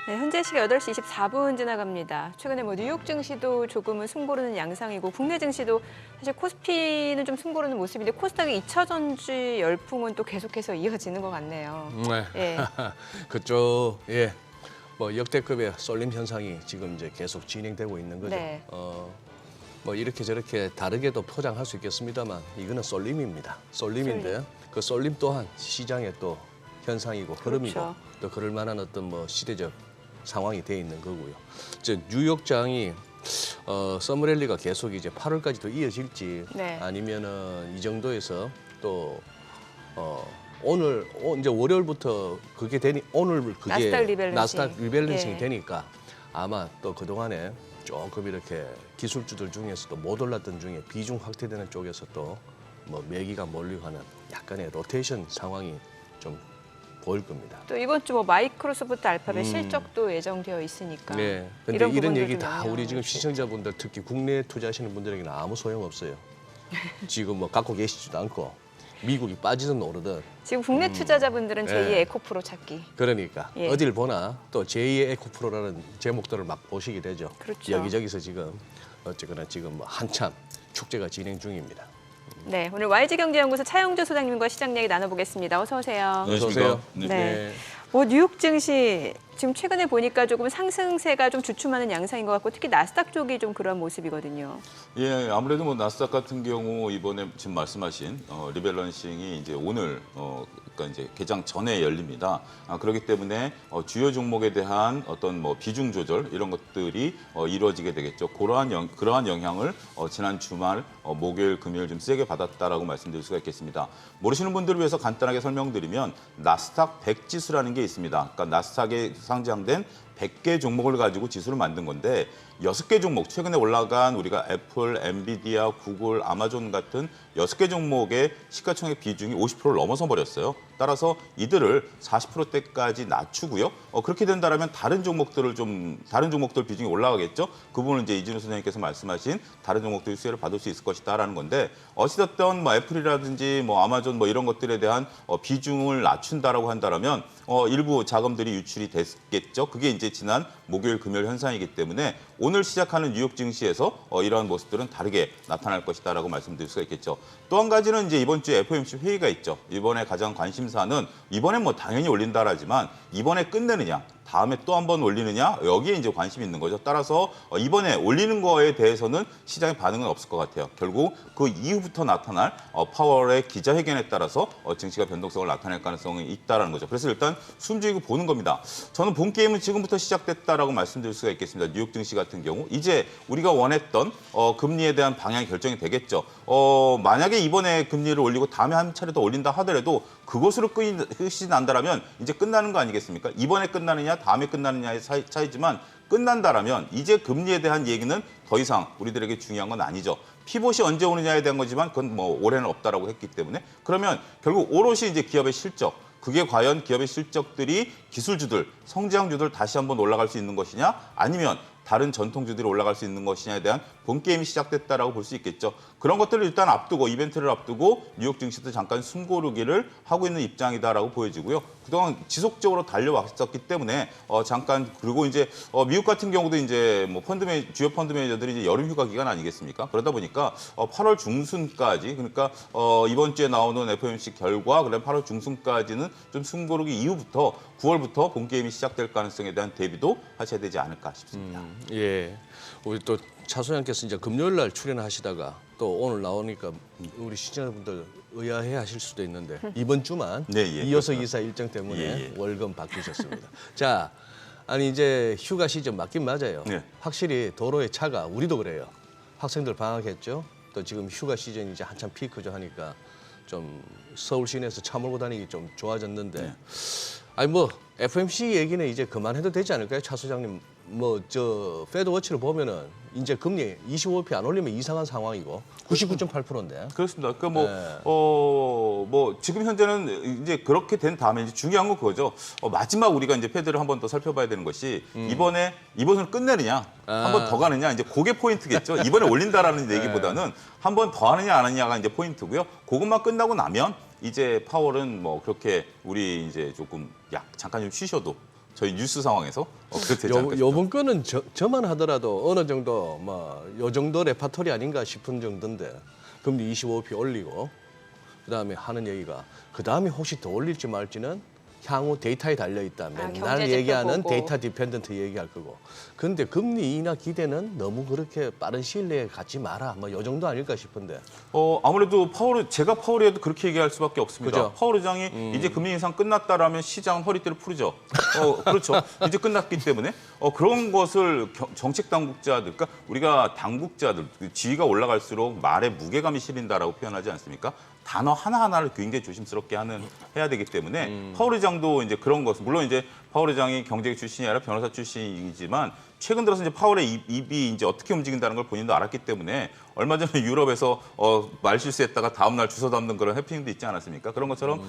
네, 현재 시각 8시 24분 지나갑니다. 최근에 뉴욕 증시도 조금은 숨고르는 양상이고 국내 증시도 사실 코스피는 좀 숨고르는 모습인데 코스닥의 2차 전지 열풍은 또 계속해서 이어지는 것 같네요. 네. 예. 그쪽 역대급의 쏠림 현상이 지금 이제 계속 진행되고 있는 거죠. 네. 이렇게 저렇게 다르게도 포장할 수 있겠습니다만 이거는 쏠림입니다. 쏠림인데 그 쏠림 또한 시장의 또 현상이고 흐름이고 그렇죠. 또 그럴 만한 어떤 시대적 상황이 돼 있는 거고요. 뉴욕장이 서머랠리가 계속 이제 8월까지도 이어질지 네. 아니면은 이 정도에서 또 오늘 이제 월요일부터 그게 되니 오늘 그게 나스닥 리밸런싱. 이 예. 되니까 아마 또 그동안에 조금 이렇게 기술주들 중에서도 못 올랐던 중에 비중 확대되는 쪽에서 또 매기가 몰리고 하는 약간의 로테이션 상황이 좀 보일 겁니다. 또 이번 주 마이크로소프트 알파벳 실적도 예정되어 있으니까. 네. 근데 이런 이런 부분도 얘기 좀 다 영향을 우리 지금 줄 수 시청자분들 특히 국내에 투자하시는 분들에게는 아무 소용 없어요. 지금 갖고 계시지도 않고 미국이 빠지든 오르든 지금 국내 투자자분들은 제2의 네. 에코프로 찾기. 그러니까 예. 어딜 보나 또 제2의 에코프로라는 제목들을 막 보시게 되죠. 그렇죠. 여기저기서 지금 어쨌거나 지금 한참 축제가 진행 중입니다. 네, 오늘 YG경제연구소 차영주 소장님과 시장 얘기 나눠보겠습니다. 어서 오세요. 어서 오세요. 네. 뉴욕 증시 지금 최근에 보니까 조금 상승세가 좀 주춤하는 양상인 것 같고 특히 나스닥 쪽이 좀 그런 모습이거든요. 예, 아무래도 나스닥 같은 경우 이번에 지금 말씀하신 리밸런싱이 이제 오늘 그러니까 이제 개장 전에 열립니다. 그렇기 때문에 주요 종목에 대한 어떤 비중 조절 이런 것들이 이루어지게 되겠죠. 그러한 영향을 지난 주말 목요일, 금요일 좀 세게 받았다라고 말씀드릴 수가 있겠습니다. 모르시는 분들을 위해서 간단하게 설명드리면 나스닥 100 지수라는 게 있습니다. 그러니까 나스닥에 상장된 100개 종목을 가지고 지수를 만든 건데 6개 종목, 최근에 올라간 우리가 애플, 엔비디아, 구글, 아마존 같은 6개 종목의 시가총액 비중이 50%를 넘어서 버렸어요. 따라서 이들을 40%대까지 낮추고요. 그렇게 된다면 다른 종목들 비중이 올라가겠죠. 그 부분은 이제 이진우 소장님께서 말씀하신 다른 종목들이 수혜를 받을 수 있을 것이다라는 건데 어찌됐든 애플이라든지 아마존 이런 것들에 대한 비중을 낮춘다라고 한다면 일부 자금들이 유출이 됐겠죠. 그게 이제 지난 목요일, 금요일 현상이기 때문에 오늘 시작하는 뉴욕 증시에서 이러한 모습들은 다르게 나타날 것이다라고 말씀드릴 수가 있겠죠. 또 한 가지는 이제 이번 주에 FOMC 회의가 있죠. 이번에 가장 관심사는 이번엔 당연히 올린다라지만 이번에 끝내느냐, 다음에 또 한 번 올리느냐 여기에 이제 관심이 있는 거죠. 따라서 이번에 올리는 거에 대해서는 시장의 반응은 없을 것 같아요. 결국 그 이후부터 나타날 파월의 기자회견에 따라서 증시가 변동성을 나타낼 가능성이 있다라는 거죠. 그래서 일단 숨죽이고 보는 겁니다. 저는 본 게임은 지금부터 시작됐다라고 말씀드릴 수가 있겠습니다. 뉴욕 증시 같은 경우 이제 우리가 원했던 금리에 대한 방향이 결정이 되겠죠. 만약에 이번에 금리를 올리고 다음에 한 차례 더 올린다 하더라도 그것으로 끝이 난다라면 이제 끝나는 거 아니겠습니까? 이번에 끝나느냐 다음에 끝나느냐의 차이지만 끝난다라면 이제 금리에 대한 얘기는 더 이상 우리들에게 중요한 건 아니죠. 피봇이 언제 오느냐에 대한 거지만 그건 올해는 없다라고 했기 때문에 그러면 결국 오롯이 이제 기업의 실적 그게 과연 기업의 실적들이 기술주들, 성장주들 다시 한번 올라갈 수 있는 것이냐 아니면 다른 전통주들이 올라갈 수 있는 것이냐에 대한 본 게임이 시작됐다라고 볼 수 있겠죠. 그런 것들을 일단 앞두고 이벤트를 앞두고 뉴욕 증시도 잠깐 숨고르기를 하고 있는 입장이다라고 보여지고요. 그동안 지속적으로 달려왔었기 때문에 잠깐 그리고 이제 미국 같은 경우도 이제 주요 펀드 매니저들이 이제 여름 휴가 기간 아니겠습니까? 그러다 보니까 8월 중순까지 그러니까 이번 주에 나오는 FOMC 결과 그다음 8월 중순까지는 좀 숨고르기 이후부터 9월부터 본 게임이 시작될 가능성에 대한 대비도 하셔야 되지 않을까 싶습니다. 예. 우리 또 차 소장께서 이제 금요일 날 출연하시다가 또 오늘 나오니까 우리 시청자분들 의아해하실 수도 있는데 이번 주만 네, 예, 이어서 그렇죠. 기사 일정 때문에 예. 월급 바뀌셨습니다. 자, 아니 이제 휴가 시즌 맞긴 맞아요. 네. 확실히 도로에 차가 우리도 그래요. 학생들 방학했죠. 또 지금 휴가 시즌이 이제 한참 피크죠 하니까 좀 서울 시내에서 차 몰고 다니기 좀 좋아졌는데 네. 아니 FOMC 얘기는 이제 그만해도 되지 않을까요, 차 소장님? 페드 워치를 보면은 이제 금리 25bp 안 올리면 이상한 상황이고 99.8%인데. 그렇습니다. 그러니까 지금 현재는 이제 그렇게 된 다음에 이제 중요한 건 그거죠. 마지막 우리가 이제 패드를 한 번 더 살펴봐야 되는 것이 이번을 끝내느냐, 한 번 더 가느냐 이제 그게 포인트겠죠. 이번에 올린다라는 얘기보다는 한 번 더 하느냐 안 하느냐가 이제 포인트고요. 그것만 끝나고 나면 이제 파월은 그렇게 우리 이제 조금 잠깐 좀 쉬셔도 저희 뉴스 상황에서 그렇게 되지 않을까 싶어요. 요번 거는 저만 하더라도 어느 정도 요 정도 레파토리 아닌가 싶은 정도인데 금리 25p 올리고 그다음에 하는 얘기가 그다음에 혹시 더 올릴지 말지는 향후 데이터에 달려 있다. 맨날 경제 지표 얘기하는 보고. 데이터 디펜던트 얘기할 거고. 그런데 금리 인하 기대는 너무 그렇게 빠른 시일 내에 갖지 마라. 요 정도 아닐까 싶은데. 아무래도 제가 파월이어도 그렇게 얘기할 수밖에 없습니다. 그죠? 파월 의장이 이제 금리 인상 끝났다라면 시장은 허리띠를 풀죠. 그렇죠. 이제 끝났기 때문에 그런 것을 정책 당국자들, 그러니까 우리가 당국자들 지위가 올라갈수록 말에 무게감이 실린다라고 표현하지 않습니까? 단어 하나하나를 굉장히 조심스럽게 해야 되기 때문에 파월 의장도 이제 그런 것을 물론 이제 파월 의장이 경제 출신이 아니라 변호사 출신이지만 최근 들어서 이제 파월의 입이 이제 어떻게 움직인다는 걸 본인도 알았기 때문에 얼마 전에 유럽에서 말 실수했다가 다음 날 주워 담는 그런 해프닝도 있지 않았습니까? 그런 것처럼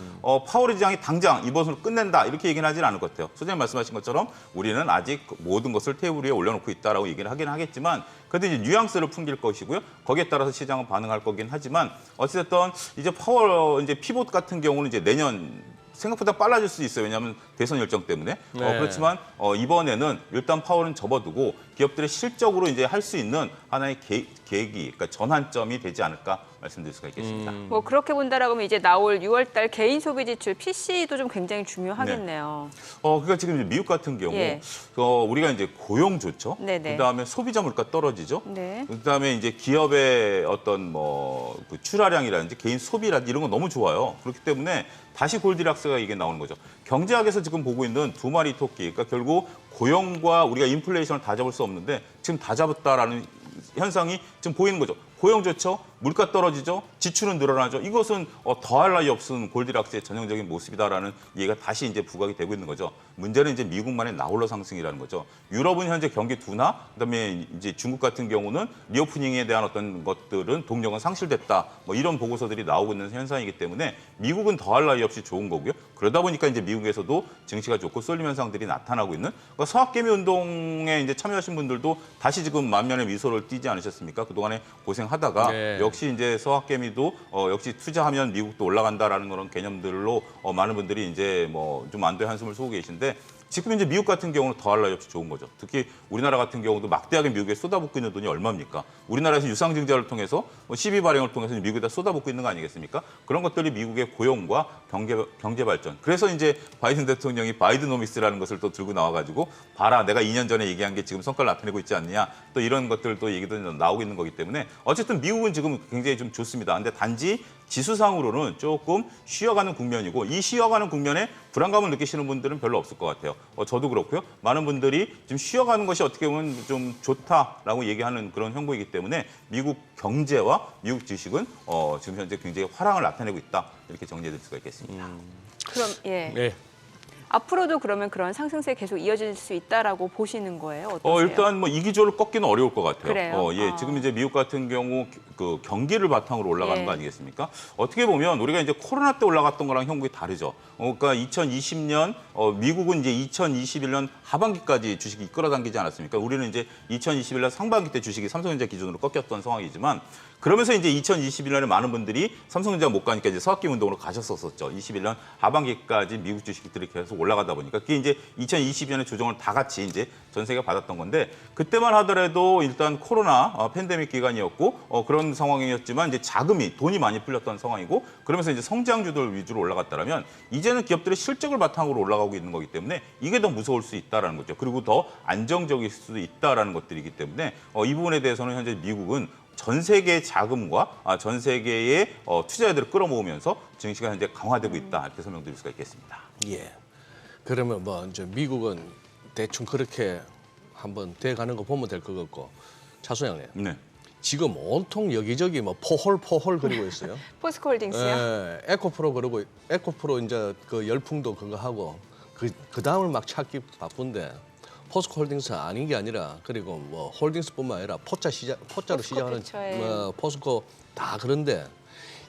파월 의장이 당장 이번으로 끝낸다 이렇게 얘기는 하지는 않을 것 같아요. 소장님 말씀하신 것처럼 우리는 아직 모든 것을 테이블 위에 올려놓고 있다라고 얘기를 하긴 하겠지만 그래도 이제 뉘앙스를 풍길 것이고요. 거기에 따라서 시장은 반응할 거긴 하지만 어쨌든 이제 파월 이제 피봇 같은 경우는 이제 내년 생각보다 빨라질 수 있어요. 왜냐하면 대선 일정 때문에. 네. 그렇지만 이번에는 일단 파월은 접어두고 기업들의 실적으로 이제 할 수 있는 하나의 계기, 그러니까 전환점이 되지 않을까 말씀드릴 수가 있겠습니다. 뭐 그렇게 본다라고 하면 이제 나올 6월달 개인 소비 지출 PC도 좀 굉장히 중요하겠네요. 그러니까 지금 이제 미국 같은 경우 예. 우리가 이제 고용 좋죠. 네네. 그다음에 소비자 물가 떨어지죠. 네. 그다음에 이제 기업의 어떤 그 출하량이라든지 개인 소비라든지 이런 거 너무 좋아요. 그렇기 때문에 다시 골디락스가 이게 나오는 거죠. 경제학에서 지금 보고 있는 두 마리 토끼, 그러니까 결국 고용과 우리가 인플레이션을 다 잡을 수 없는데 지금 다 잡았다라는 현상이 지금 보이는 거죠. 고용 좋죠, 물가 떨어지죠, 지출은 늘어나죠. 이것은 더할 나위 없은 골디락스의 전형적인 모습이다라는 얘기가 다시 이제 부각이 되고 있는 거죠. 문제는 이제 미국만의 나홀로 상승이라는 거죠. 유럽은 현재 경기 둔화, 그다음에 이제 중국 같은 경우는 리오프닝에 대한 어떤 것들은 동력은 상실됐다. 뭐 이런 보고서들이 나오고 있는 현상이기 때문에 미국은 더할 나위 없이 좋은 거고요. 그러다 보니까 이제 미국에서도 증시가 좋고 쏠림 현상들이 나타나고 있는 그러니까 서학개미 운동에 이제 참여하신 분들도 다시 지금 만면의 미소를 띠지 않으셨습니까? 그동안에 고생하다가 네. 역시 이제 서학개미도 역시 투자하면 미국도 올라간다라는 그런 개념들로 많은 분들이 이제 뭐 좀 안도의 한숨을 쏘고 계신데 지금 이제 미국 같은 경우는 더할 나위 없이 좋은 거죠. 특히 우리나라 같은 경우도 막대하게 미국에 쏟아붓고 있는 돈이 얼마입니까? 우리나라에서 유상증자를 통해서 시비 발행을 통해서 미국에다 쏟아붓고 있는 거 아니겠습니까? 그런 것들이 미국의 고용과 경제 발전. 그래서 이제 바이든 대통령이 바이드노믹스라는 것을 또 들고 나와가지고 봐라 내가 2년 전에 얘기한 게 지금 성과를 나타내고 있지 않느냐. 또 이런 것들도 얘기도 나오고 있는 거기 때문에 어쨌든 미국은 지금 굉장히 좀 좋습니다. 근데 단지 지수상으로는 조금 쉬어가는 국면이고 이 쉬어가는 국면에 불안감을 느끼시는 분들은 별로 없을 것 같아요. 저도 그렇고요. 많은 분들이 지금 쉬어가는 것이 어떻게 보면 좀 좋다라고 얘기하는 그런 형국이기 때문에 미국 경제와 미국 주식은 지금 현재 굉장히 화랑을 나타내고 있다. 이렇게 정리해드릴 수가 있겠습니다. 그럼 예. 네. 앞으로도 그러면 그런 상승세 계속 이어질 수 있다라고 보시는 거예요? 어떠세요? 일단 뭐 이 기조를 꺾기는 어려울 것 같아요. 그래요? 예, 지금 이제 미국 같은 경우 그 경기를 바탕으로 올라가는 예. 거 아니겠습니까? 어떻게 보면 우리가 이제 코로나 때 올라갔던 거랑 형국이 다르죠. 그러니까 2020년 미국은 이제 2021년 하반기까지 주식이 이끌어당기지 않았습니까? 우리는 이제 2021년 상반기 때 주식이 삼성전자 기준으로 꺾였던 상황이지만 그러면서 이제 2021년에 많은 분들이 삼성전자 못 가니까 이제 서학기 운동으로 가셨었죠. 21년 하반기까지 미국 주식들이 계속 올라가다 보니까 그게 이제 2020년에 조정을 다 같이 이제 전 세계가 받았던 건데 그때만 하더라도 일단 코로나 팬데믹 기간이었고 그런 상황이었지만 이제 자금이 돈이 많이 풀렸던 상황이고 그러면서 이제 성장주들 위주로 올라갔다라면 이제는 기업들의 실적을 바탕으로 올라가고 있는 거기 때문에 이게 더 무서울 수 있다라는 거죠. 그리고 더 안정적일 수도 있다라는 것들이기 때문에 이 부분에 대해서는 현재 미국은 전 세계의 자금과 전 세계의 투자자들을 끌어모으면서 증시가 현재 강화되고 있다 이렇게 설명드릴 수가 있겠습니다. 예. 그러면 뭐 이제 미국은 대충 그렇게 한번 돼가는 거 보면 될 것 같고 차수장님. 네. 지금 온통 여기저기 뭐 포홀 그리고 있어요. 포스코홀딩스요? 예, 에코프로 그러고 에코프로 이제 그 열풍도 그거 하고 그 다음을 막 찾기 바쁜데 포스코홀딩스 아닌 게 아니라 그리고 뭐 홀딩스뿐만 아니라 포자로 시작하는 그쵸, 예. 포스코 다 그런데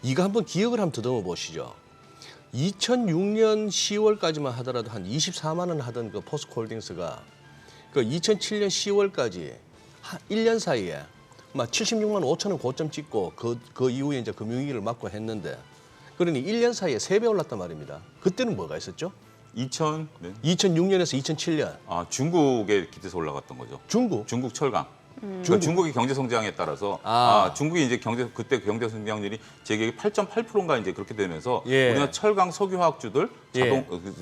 이거 한번 기억을 한번 더듬어 보시죠. 2006년 10월까지만 하더라도 한 24만 원 하던 그 포스코홀딩스가 그 2007년 10월까지 한 1년 사이에 막 76만 5천 원 고점 찍고 그 이후에 이제 금융위기를 맞고 했는데 그러니 1년 사이에 3배 올랐단 말입니다. 그때는 뭐가 있었죠? 네. 2006년에서 2007년. 중국의 기대서 올라갔던 거죠. 중국 철강. 그러니까 중국의 경제 성장에 따라서 중국이 이제 그때 경제 성장률이 제 기억에 8.8%인가 이제 그렇게 되면서 예. 우리나라 철강 석유화학주들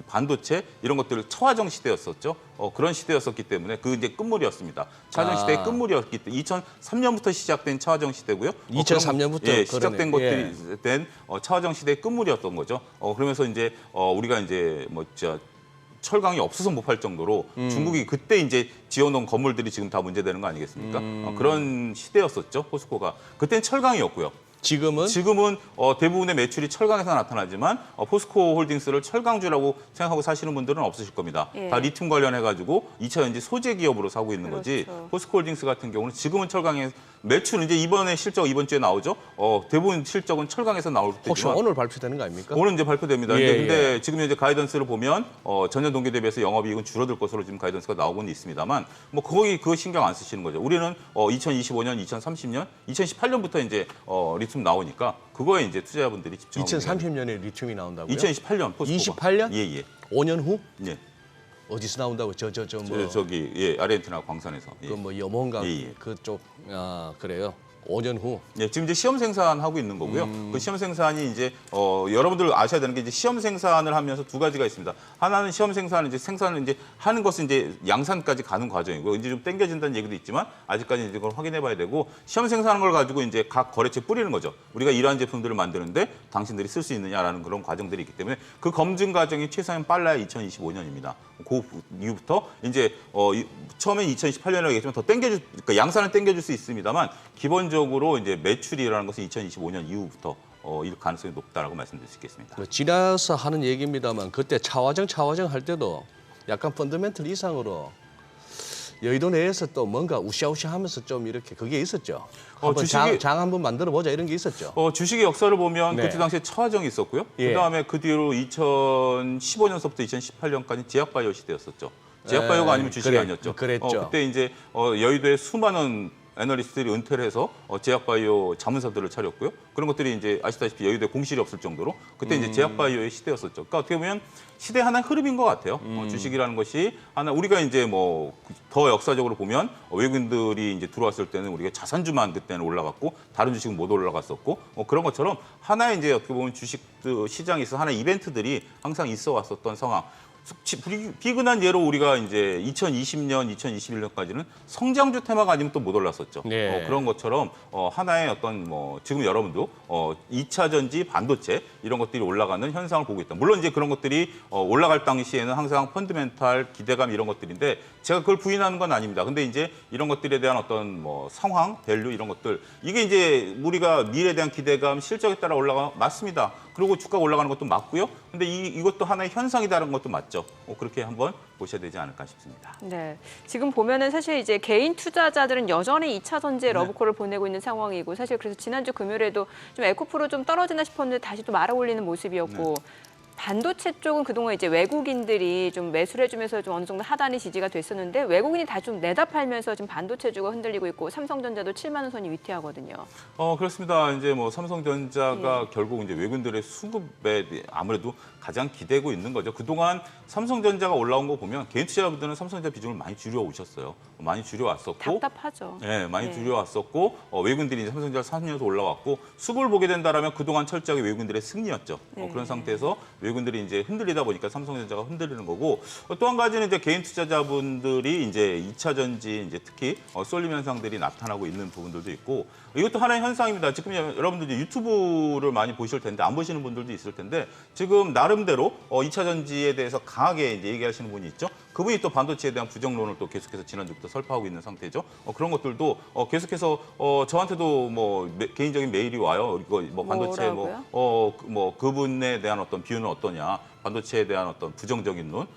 반도체 이런 것들을 차화정 시대였었죠. 그런 시대였었기 때문에 그 이제 끝물이었습니다. 차화정 시대의 끝물이었기 때문에 2003년부터 시작된 차화정 시대고요. 2003년부터 시작된 것들이 된 차화정 시대의 끝물이었던 거죠. 그러면서 이제 우리가 이제 철강이 없어서 못 팔 정도로 중국이 그때 이제 지어놓은 건물들이 지금 다 문제되는 거 아니겠습니까? 그런 시대였었죠, 포스코가. 그때는 철강이었고요. 지금은 대부분의 매출이 철강에서 나타나지만 포스코 홀딩스를 철강주라고 생각하고 사시는 분들은 없으실 겁니다. 예. 다 리튬 관련해가지고 2차전지 소재 기업으로 사고 있는 거지. 그렇죠. 포스코 홀딩스 같은 경우는 지금은 철강에 매출은 이제 이번에 실적 이번 주에 나오죠. 대부분 실적은 철강에서 나올 혹시 때지만 오늘 발표되는 거 아닙니까? 오늘 이제 발표됩니다. 예, 근데 지금 이제 가이던스를 보면 전년 동기 대비해서 영업이익은 줄어들 것으로 지금 가이던스가 나오고는 있습니다만 거기 그거 신경 안 쓰시는 거죠. 우리는 2025년, 2030년, 2018년부터 이제 리튬 나오니까 그거에 이제 투자자분들이 집중하고 2030년에 리튬이 나온다고요? 2028년 포스코가. 28년? 예. 5년 후? 예. 어디서 나온다고? 저기 아르헨티나 광산에서. 예. 그 염원강 예. 그쪽 그래요. 5년 후. 예, 지금 이제 시험 생산하고 있는 거고요. 그 시험 생산이 이제 여러분들 아셔야 되는 게 이제 시험 생산을 하면서 두 가지가 있습니다. 하나는 시험 생산을 이제 하는 것은 이제 양산까지 가는 과정이고 이제 좀 땡겨진다는 얘기도 있지만 아직까지 이제 그걸 확인해 봐야 되고 시험 생산한 걸 가지고 이제 각 거래처에 뿌리는 거죠. 우리가 이러한 제품들을 만드는데 당신들이 쓸 수 있느냐라는 그런 과정들이 있기 때문에 그 검증 과정이 최소한 빨라야 2025년입니다. 그 이후부터 이제 처음엔 2028년이라고 했지만 더 그러니까 양산을 땡겨줄 수 있습니다만 기본적으로 이제 매출이라는 것은 2025년 이후부터 일 가능성이 높다라고 말씀드릴 수 있겠습니다. 지나서 하는 얘기입니다만 그때 차화정 할 때도 약간 펀더멘털 이상으로 여의도 내에서 또 뭔가 우시아우시하면서 좀 이렇게 그게 있었죠. 한번 장 한번 만들어 보자 이런 게 있었죠. 주식의 역사를 보면 네. 그때 당시에 차화정이 있었고요. 예. 그다음에 그 뒤로 2015년서부터 2018년까지 제약바이오 시대였었죠. 제약바이오가 아니면 주식이 아니었죠. 그랬죠. 그때 이제 여의도에 수많은 애널리스트들이 은퇴를 해서 제약바이오 자문사들을 차렸고요. 그런 것들이 이제 아시다시피 여의도에 공실이 없을 정도로 그때 이제 제약바이오의 시대였었죠. 그러니까 어떻게 보면 시대 하나의 흐름인 것 같아요. 주식이라는 것이 하나 우리가 이제 더 역사적으로 보면 외국인들이 이제 들어왔을 때는 우리가 자산주만 그때는 올라갔고 다른 주식은 못 올라갔었고 그런 것처럼 하나의 이제 어떻게 보면 주식 시장에 있어 하나의 이벤트들이 항상 있어 왔었던 상황. 비근한 예로 우리가 이제 2020년, 2021년까지는 성장주 테마가 아니면 또 못 올랐었죠. 네. 그런 것처럼 하나의 어떤 지금 여러분도 2차 전지 반도체 이런 것들이 올라가는 현상을 보고 있다. 물론 이제 그런 것들이 올라갈 당시에는 항상 펀드멘탈 기대감 이런 것들인데 제가 그걸 부인하는 건 아닙니다. 근데 이제 이런 것들에 대한 어떤 상황, 밸류 이런 것들 이게 이제 우리가 미래에 대한 기대감, 실적에 따라 맞습니다. 그리고 주가가 올라가는 것도 맞고요. 근데 이것도 하나의 현상이다라는 것도 맞죠. 그렇게 한번 보셔야 되지 않을까 싶습니다. 네, 지금 보면은 사실 이제 개인 투자자들은 여전히 2차 전지에 러브콜을 보내고 있는 상황이고 사실 그래서 지난주 금요일에도 좀 에코프로 좀 떨어지나 싶었는데 다시 또 말아 올리는 모습이었고 반도체 쪽은 그동안 이제 외국인들이 좀 매수를 해주면서 좀 어느 정도 하단이 지지가 됐었는데 외국인이 다 좀 내다 팔면서 지금 반도체주가 흔들리고 있고 삼성전자도 7만 원 선이 위태하거든요. 그렇습니다. 이제 삼성전자가 결국 이제 외국인들의 수급에 아무래도 가장 기대고 있는 거죠. 그동안 삼성전자가 올라온 거 보면 개인 투자자분들은 삼성전자 비중을 많이 줄여 오셨어요. 많이 줄여 왔었고 답답하죠. 네, 많이 줄여 왔었고 외국인들이 이제 삼성전자 사면서 올라왔고 수급을 보게 된다라면 그동안 철저하게 외국인들의 승리였죠. 그런 상태에서 외국인들이 이제 흔들리다 보니까 삼성전자가 흔들리는 거고 또 한 가지는 이제 개인 투자자분들이 이제 2차 전지 이제 특히 쏠림 현상들이 나타나고 있는 부분들도 있고 이것도 하나의 현상입니다. 지금 여러분들 이제 유튜브를 많이 보실 텐데 안 보시는 분들도 있을 텐데 지금 나름대로 2차 전지에 대해서 강하게 이제 얘기하시는 분이 있죠. 그분이 또 반도체에 대한 부정론을 또 계속해서 지난주부터 설파하고 있는 상태죠. 그런 것들도 계속해서 저한테도 개인적인 메일이 와요. 이거 반도체 뭐라고요? 그분에 대한 어떤 비유는 어떠냐. 반도체에 대한 어떤 부정적인 논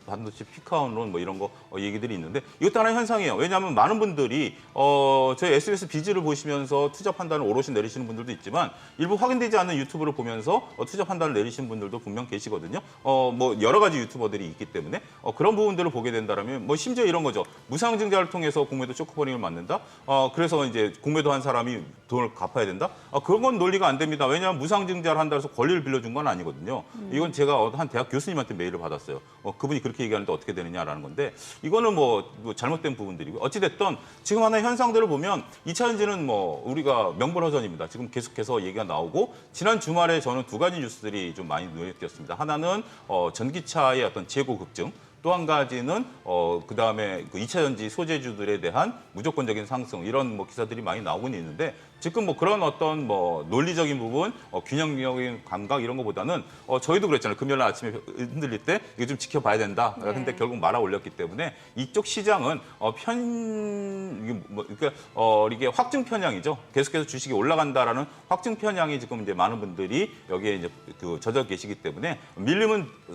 반도체 피크아웃론 뭐 이런 거 얘기들이 있는데 이것도 하나의 현상이에요. 왜냐하면 많은 분들이 저희 SBS 비즈를 보시면서 투자 판단을 오롯이 내리시는 분들도 있지만 일부 확인되지 않는 유튜브를 보면서 투자 판단을 내리시는 분들도 분명 계시거든요. 뭐 여러 가지 유튜버들이 있기 때문에 그런 부분들을 보게 된다라면 뭐 심지어 이런 거죠. 무상증자를 통해서 공매도 쇼크버링을 맞는다. 그래서 이제 공매도 한 사람이 돈을 갚아야 된다. 그런 건 논리가 안 됩니다. 왜냐하면 무상증자를 한다 해서 권리를 빌려준 건 아니거든요. 이건 제가 한 대학 교수님한테 메일을 받았어요. 그분이 그렇게 얘기하는데 어떻게 되느냐라는 건데 이거는 뭐 잘못된 부분들이고 어찌됐든 지금 하나의 현상들을 보면 2차 전지는 뭐 우리가 명불허전입니다. 지금 계속해서 얘기가 나오고 지난 주말에 저는 두 가지 뉴스들이 좀 많이 눈에 띄었습니다. 하나는 전기차의 어떤 재고 급증. 또 한 가지는 그다음에 그 2차 전지 소재주들에 대한 무조건적인 상승 이런 뭐 기사들이 많이 나오고 있는데 지금 뭐 그런 어떤 뭐 논리적인 부분, 균형적인 감각 이런 것보다는 저희도 그랬잖아요. 금요일 날 아침에 흔들릴 때 이거 좀 지켜봐야 된다. 근데 결국 말아 올렸기 때문에 이쪽 시장은 이게 확증 편향이죠. 계속해서 주식이 올라간다라는 확증 편향이 지금 이제 많은 분들이 여기에 이제 그 젖어 계시기 때문에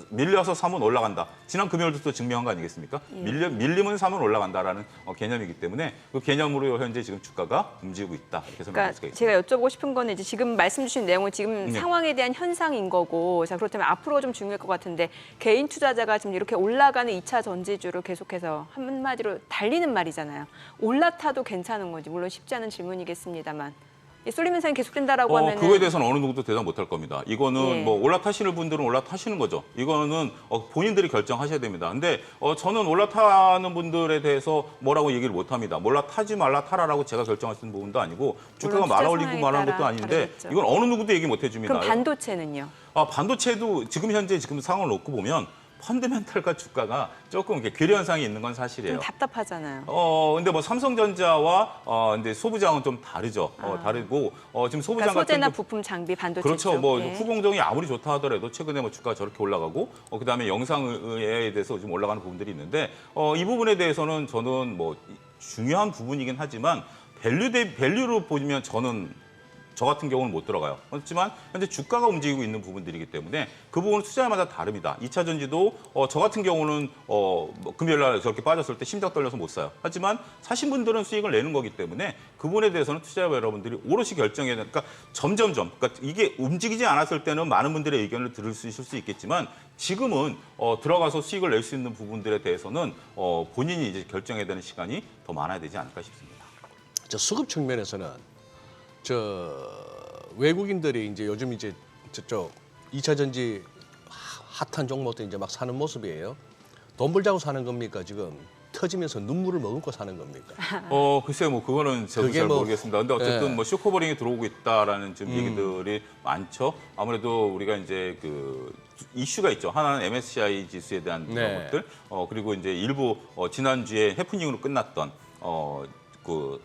밀려서 사면 올라간다. 지난 금요일도 또 증명한 거 아니겠습니까? 밀리면 사면 올라간다라는 개념이기 때문에 그 개념으로 현재 지금 주가가 움직이고 있다. 이렇게 설명할 수가 그러니까 있습니다. 제가 여쭤보고 싶은 거는 이제 지금 말씀 주신 내용은 지금 네. 상황에 대한 현상인 거고, 자 그렇다면 앞으로 좀 중요할 것 같은데 개인 투자자가 지금 이렇게 올라가는 2차 전지주를 계속해서 한마디로 달리는 말이잖아요. 올라타도 괜찮은 건지 물론 쉽지 않은 질문이겠습니다만. 이 쏠림 현상이 계속된다라고 하면 그거에 대해서는 어느 누구도 대답 못할 겁니다. 이거는 예. 뭐 올라타시는 분들은 올라타시는 거죠. 이거는 본인들이 결정하셔야 됩니다. 근데 저는 올라타는 분들에 대해서 뭐라고 얘기를 못합니다. 올라타지 말라 타라라고 제가 결정할 수 있는 부분도 아니고 주가가 물론 말아 투자 올리고 상황에 말하는 것도 따라 아닌데 다르겠죠. 이건 어느 누구도 얘기 못 해줍니다. 그럼 반도체는요? 반도체도 지금 현재 상황을 놓고 보면 펀드멘탈과 주가가 조금 이렇게 괴리 현상이 있는 건 사실이에요. 좀 답답하잖아요. 근데 뭐 삼성전자와 이제 소부장은 좀 다르죠. 다르고 지금 소부장 그러니까 소재나 같은 부품, 장비, 반도체 그렇죠. 쪽. 뭐 예. 후공정이 아무리 좋다 하더라도 최근에 뭐 주가가 저렇게 올라가고 그다음에 영상에 대해서 좀 올라가는 부분들이 있는데 이 부분에 대해서는 저는 뭐 중요한 부분이긴 하지만 밸류로 보면 저 같은 경우는 못 들어가요. 그렇지만 현재 주가가 움직이고 있는 부분들이기 때문에 그 부분은 투자마다 다릅니다. 2차 전지도 저 같은 경우는 뭐 금요일 날 저렇게 빠졌을 때 심장 떨려서 못 사요. 하지만 사신 분들은 수익을 내는 거기 때문에 그 부분에 대해서는 투자자 여러분들이 오롯이 결정해야 되니까 점점점 그러니까 이게 움직이지 않았을 때는 많은 분들의 의견을 들을 수 있을 수 있겠지만 지금은 들어가서 수익을 낼 수 있는 부분들에 대해서는 본인이 이제 결정해야 되는 시간이 더 많아야 되지 않을까 싶습니다. 저 수급 측면에서는 외국인들이 이제 요즘 이제 저쪽 2차 전지 핫한 종목들 이제 막 사는 모습이에요. 돈 벌자고 사는 겁니까? 지금 터지면서 눈물을 머금고 사는 겁니까? 글쎄요, 뭐 그거는 저도 그게 잘 뭐, 모르겠습니다. 근데 어쨌든 예. 뭐 쇼커버링이 들어오고 있다라는 지금 얘기들이 많죠. 아무래도 우리가 이제 그 이슈가 있죠. 하나는 MSCI 지수에 대한 네. 그런 것들, 그리고 이제 일부 지난주에 해프닝으로 끝났던 그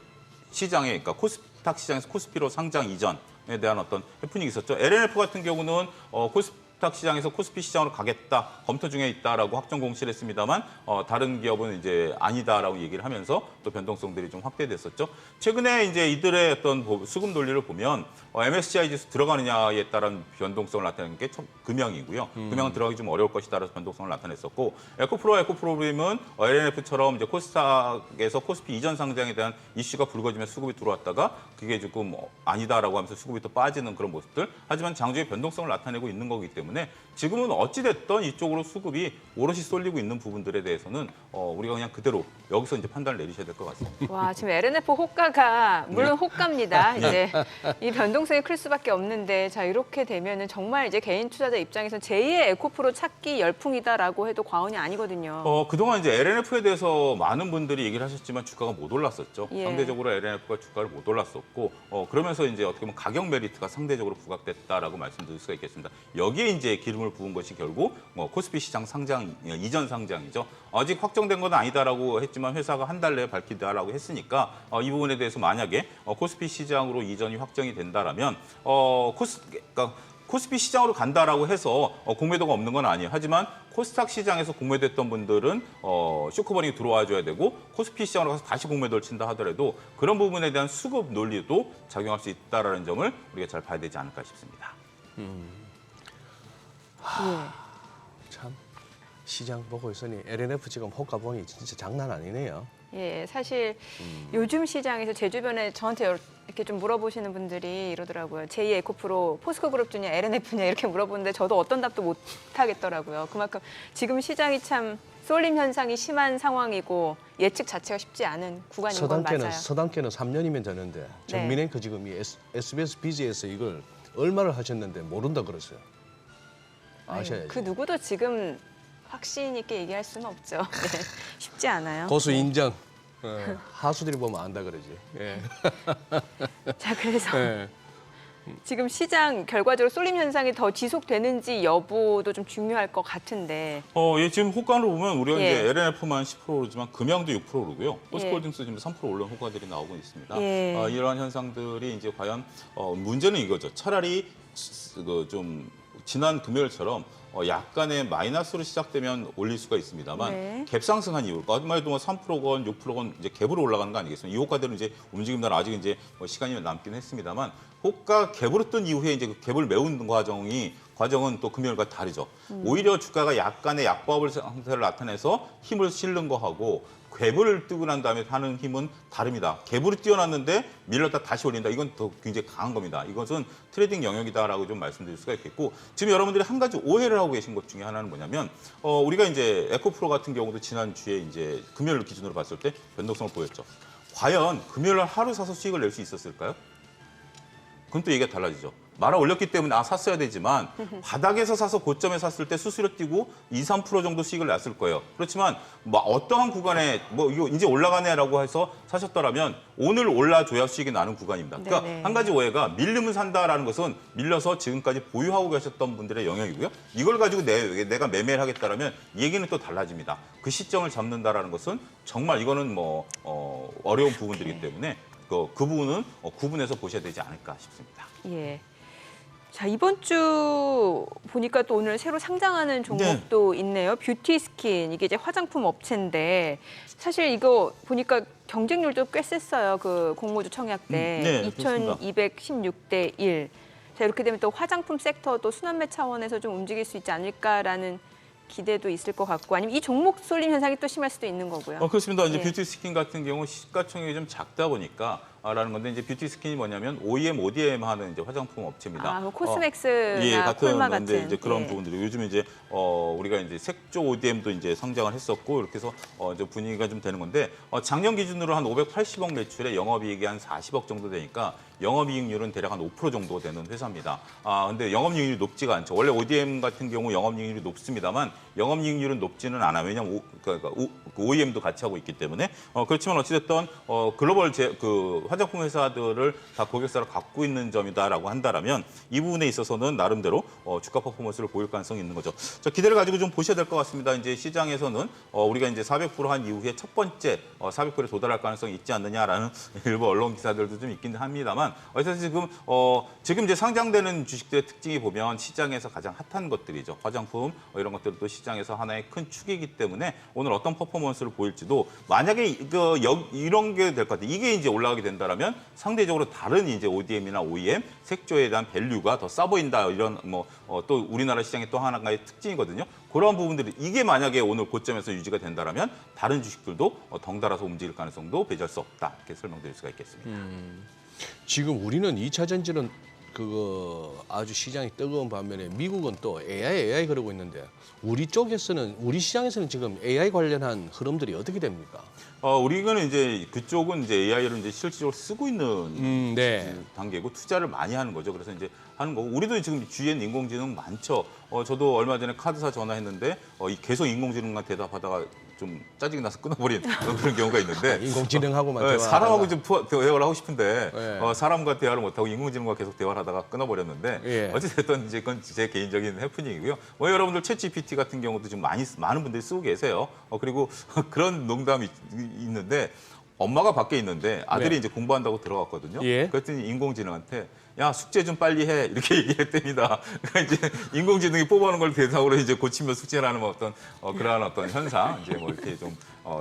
시장에 그러니까 코스닥 시장에서 코스피로 상장 이전에 대한 어떤 해프닝이 있었죠. LNF 같은 경우는 코스닥 시장에서 코스피 시장으로 가겠다, 검토 중에 있다라고 확정 공시를 했습니다만 다른 기업은 이제 아니다라고 얘기를 하면서 또 변동성들이 좀 확대됐었죠. 최근에 이제 이들의 어떤 수급 논리를 보면 MSCI 지수 들어가느냐에 따른 변동성을 나타내는 게 금형이고요. 금형은 들어가기 좀 어려울 것이다라서 변동성을 나타냈었고 에코프로그램은 LNF처럼 이제 코스닥에서 코스피 이전 상장에 대한 이슈가 불거지면 수급이 들어왔다가 그게 조금 아니다라고 하면서 수급이 또 빠지는 그런 모습들. 하지만 장주의 변동성을 나타내고 있는 거기 때문에 지금은 어찌됐든 이쪽으로 수급이 오롯이 쏠리고 있는 부분들에 대해서는 우리가 그냥 그대로 여기서 이제 판단을 내리셔야 될 것 같습니다. 와, 지금 LNF 호가가 물론 네. 호가입니다. 이제 이 변동성이 클 수밖에 없는데 자 이렇게 되면은 정말 이제 개인 투자자 입장에서 제2의 에코프로 찾기 열풍이다라고 해도 과언이 아니거든요. 그동안 이제 LNF에 대해서 많은 분들이 얘기를 하셨지만 주가가 못 올랐었죠. 예. 상대적으로 LNF가 주가를 못 올랐었고 그러면서 이제 어떻게 보면 가격 메리트가 상대적으로 부각됐다라고 말씀드릴 수가 있겠습니다. 여기에 이제 기름을 부은 것이 결국 코스피 시장 상장 이전 상장이죠. 아직 확정된 건 아니다라고 했지만 회사가 한 달 내에 밝히다라고 했으니까 이 부분에 대해서 만약에 코스피 시장으로 이전이 확정이 된다라면 그러니까 코스피 시장으로 간다라고 해서 공매도가 없는 건 아니에요. 하지만 코스닥 시장에서 공매도했던 분들은 쇼크버링이 들어와줘야 되고 코스피 시장으로 가서 다시 공매도를 친다 하더라도 그런 부분에 대한 수급 논리도 작용할 수 있다는 점을 우리가 잘 봐야 되지 않을까 싶습니다. 예. 참 시장 보고 있으니 LNF 지금 호가 보니 진짜 장난 아니네요. 예, 사실 요즘 시장에서 제 주변에 저한테 이렇게 좀 물어보시는 분들이 이러더라고요. 제2 에코프로 포스코그룹 주냐 LNF냐 이렇게 물어보는데 저도 어떤 답도 못 하겠더라고요. 그만큼 지금 시장이 참 쏠림 현상이 심한 상황이고 예측 자체가 쉽지 않은 구간인 건 맞아요. 서당계는 3년이면 되는데 정민앵커 지금 이 SBS BG에서 이걸 얼마를 하셨는데 모른다 그랬어요. 아셔야죠. 그 누구도 지금 확신 있게 얘기할 수는 없죠. 네, 쉽지 않아요. 고수 인정. 하수들이 보면 안다 그러지. 예. 자, 그래서 예. 지금 시장 결과적으로 쏠림 현상이 더 지속되는지 여부도 좀 중요할 것 같은데. 예, 지금 호가를 보면 우리가 예. 이제 LNF만 10%르지만 금양도 6%르고요. 포스코홀딩스 지금 3% 올라온 호가들이 나오고 있습니다. 예. 이러한 현상들이 이제 과연 문제는 이거죠. 차라리 좀 지난 금요일처럼 약간의 마이너스로 시작되면 올릴 수가 있습니다만 네. 갭 상승한 이후, 아까만 해도 3%건 6%건 이제 갭으로 올라가는 거 아니겠습니까? 이 호가들은 이제 움직임들은 아직 이제 시간이 남긴 했습니다만 호가 갭으로 뜬 이후에 이제 그 갭을 메우는 과정은 또 금요일과 다르죠. 오히려 주가가 약간의 약보합을 상태를 나타내서 힘을 실는 거하고 갭을 뜨고 난 다음에 하는 힘은 다릅니다. 갭으로 뛰어났는데 밀렸다 다시 올린다. 이건 더 굉장히 강한 겁니다. 이것은 트레이딩 영역이다라고 좀 말씀드릴 수가 있겠고 지금 여러분들이 한 가지 오해를 하고 계신 것 중에 하나는 뭐냐면 우리가 이제 에코프로 같은 경우도 지난주에 이제 금요일 기준으로 봤을 때 변동성을 보였죠. 과연 금요일 날 하루 사서 수익을 낼 수 있었을까요? 그건 또 얘기가 달라지죠. 말아 올렸기 때문에 샀어야 되지만 바닥에서 사서 고점에 샀을 때 수수료 띄고 2, 3% 정도 수익을 냈을 거예요. 그렇지만 어떠한 구간에 이거 이제 올라가네라고 해서 사셨더라면 오늘 올라줘야 수익이 나는 구간입니다. 그러니까 네네. 한 가지 오해가 밀리면 산다라는 것은 밀려서 지금까지 보유하고 계셨던 분들의 영역이고요. 이걸 가지고 내가 매매를 하겠다라면 얘기는 또 달라집니다. 그 시점을 잡는다라는 것은 정말 이거는 어려운 부분들이기 때문에 그 부분은 구분해서 보셔야 되지 않을까 싶습니다. 예. 자, 이번 주 보니까 또 오늘 새로 상장하는 종목도 있네요. 뷰티 스킨, 이게 이제 화장품 업체인데 사실 이거 보니까 경쟁률도 꽤 셌어요. 그 공모주 청약 때. 네, 그렇습니다. 2216대 1. 자, 이렇게 되면 또 화장품 섹터도 순환매 차원에서 좀 움직일 수 있지 않을까라는 기대도 있을 것 같고 아니면 이 종목 쏠림 현상이 또 심할 수도 있는 거고요. 그렇습니다. 이제 예. 뷰티 스킨 같은 경우 시가총액이 좀 작다 보니까 라는 건데 이제 뷰티 스킨이 뭐냐면 OEM, ODM 하는 이제 화장품 업체입니다. 아, 코스맥스나 콜마 같은 이제 그런 예. 부분들이 요즘에 이제 우리가 이제 색조 ODM도 이제 상장을 했었고 이렇게 해서 이제 분위기가 좀 되는 건데 작년 기준으로 한 580억 매출에 영업이익이 한 40억 정도 되니까 영업이익률은 대략 한 5% 정도 되는 회사입니다. 근데 영업이익률이 높지가 않죠. 원래 ODM 같은 경우 영업이익률이 높습니다만 영업이익률은 높지는 않아요. 왜냐하면 OEM도 같이 하고 있기 때문에 그렇지만 어찌됐든 글로벌 화장품 회사들을 다 고객사로 갖고 있는 점이다라고 한다라면 이 부분에 있어서는 나름대로 주가 퍼포먼스를 보일 가능성이 있는 거죠. 기대를 가지고 좀 보셔야 될 것 같습니다. 이제 시장에서는 우리가 이제 400%한 이후에 첫 번째 400%에 도달할 가능성이 있지 않느냐라는 일부 언론 기사들도 좀 있긴 합니다만 어쨌든 지금 이제 상장되는 주식들의 특징이 보면 시장에서 가장 핫한 것들이죠. 화장품 이런 것들도 시장에서 하나의 큰 축이기 때문에 오늘 어떤 퍼포먼스를 보일지도 만약에 이런 게 될 것 같아요. 이게 이제 올라가게 된다라면 상대적으로 다른 이제 ODM이나 OEM 색조에 대한 밸류가 더 싸 보인다 이런 또 우리나라 시장의 또 하나의 특징이거든요. 그런 부분들이 이게 만약에 오늘 고점에서 유지가 된다라면 다른 주식들도 덩달아서 움직일 가능성도 배제할 수 없다 이렇게 설명드릴 수가 있겠습니다. 지금 우리는 2차 전지는 아주 시장이 뜨거운 반면에 미국은 또 AI 그러고 있는데 우리 시장에서는 지금 AI 관련한 흐름들이 어떻게 됩니까? 우리는 이제 그쪽은 이제 AI를 이제 실질적으로 쓰고 있는 네. 단계고 투자를 많이 하는 거죠. 그래서 이제 하는 거고 우리도 지금 주위엔 인공지능 많죠. 저도 얼마 전에 카드사 전화했는데 계속 인공지능만 대답하다가 좀 짜증이 나서 끊어버린 그런 경우가 있는데 인공지능하고만 네, 대화하다가. 사람하고 좀 대화를 하고 싶은데 네. 사람과 대화를 못하고 인공지능과 계속 대화를 하다가 끊어버렸는데 예. 어찌됐든 이제 그건 제 개인적인 해프닝이고요. 여러분들 챗GPT 같은 경우도 지금 많은 분들이 쓰고 계세요. 그리고 그런 농담이 있는데 엄마가 밖에 있는데 아들이 네. 이제 공부한다고 들어갔거든요. 예. 그랬더니 인공지능한테 야 숙제 좀 빨리 해 이렇게 얘기했답니다. 그러니까 이제 인공지능이 뽑아오는 걸 대상으로 이제 고치며 숙제라는 어떤 그러한 어떤 현상 이제 뭐 이렇게 좀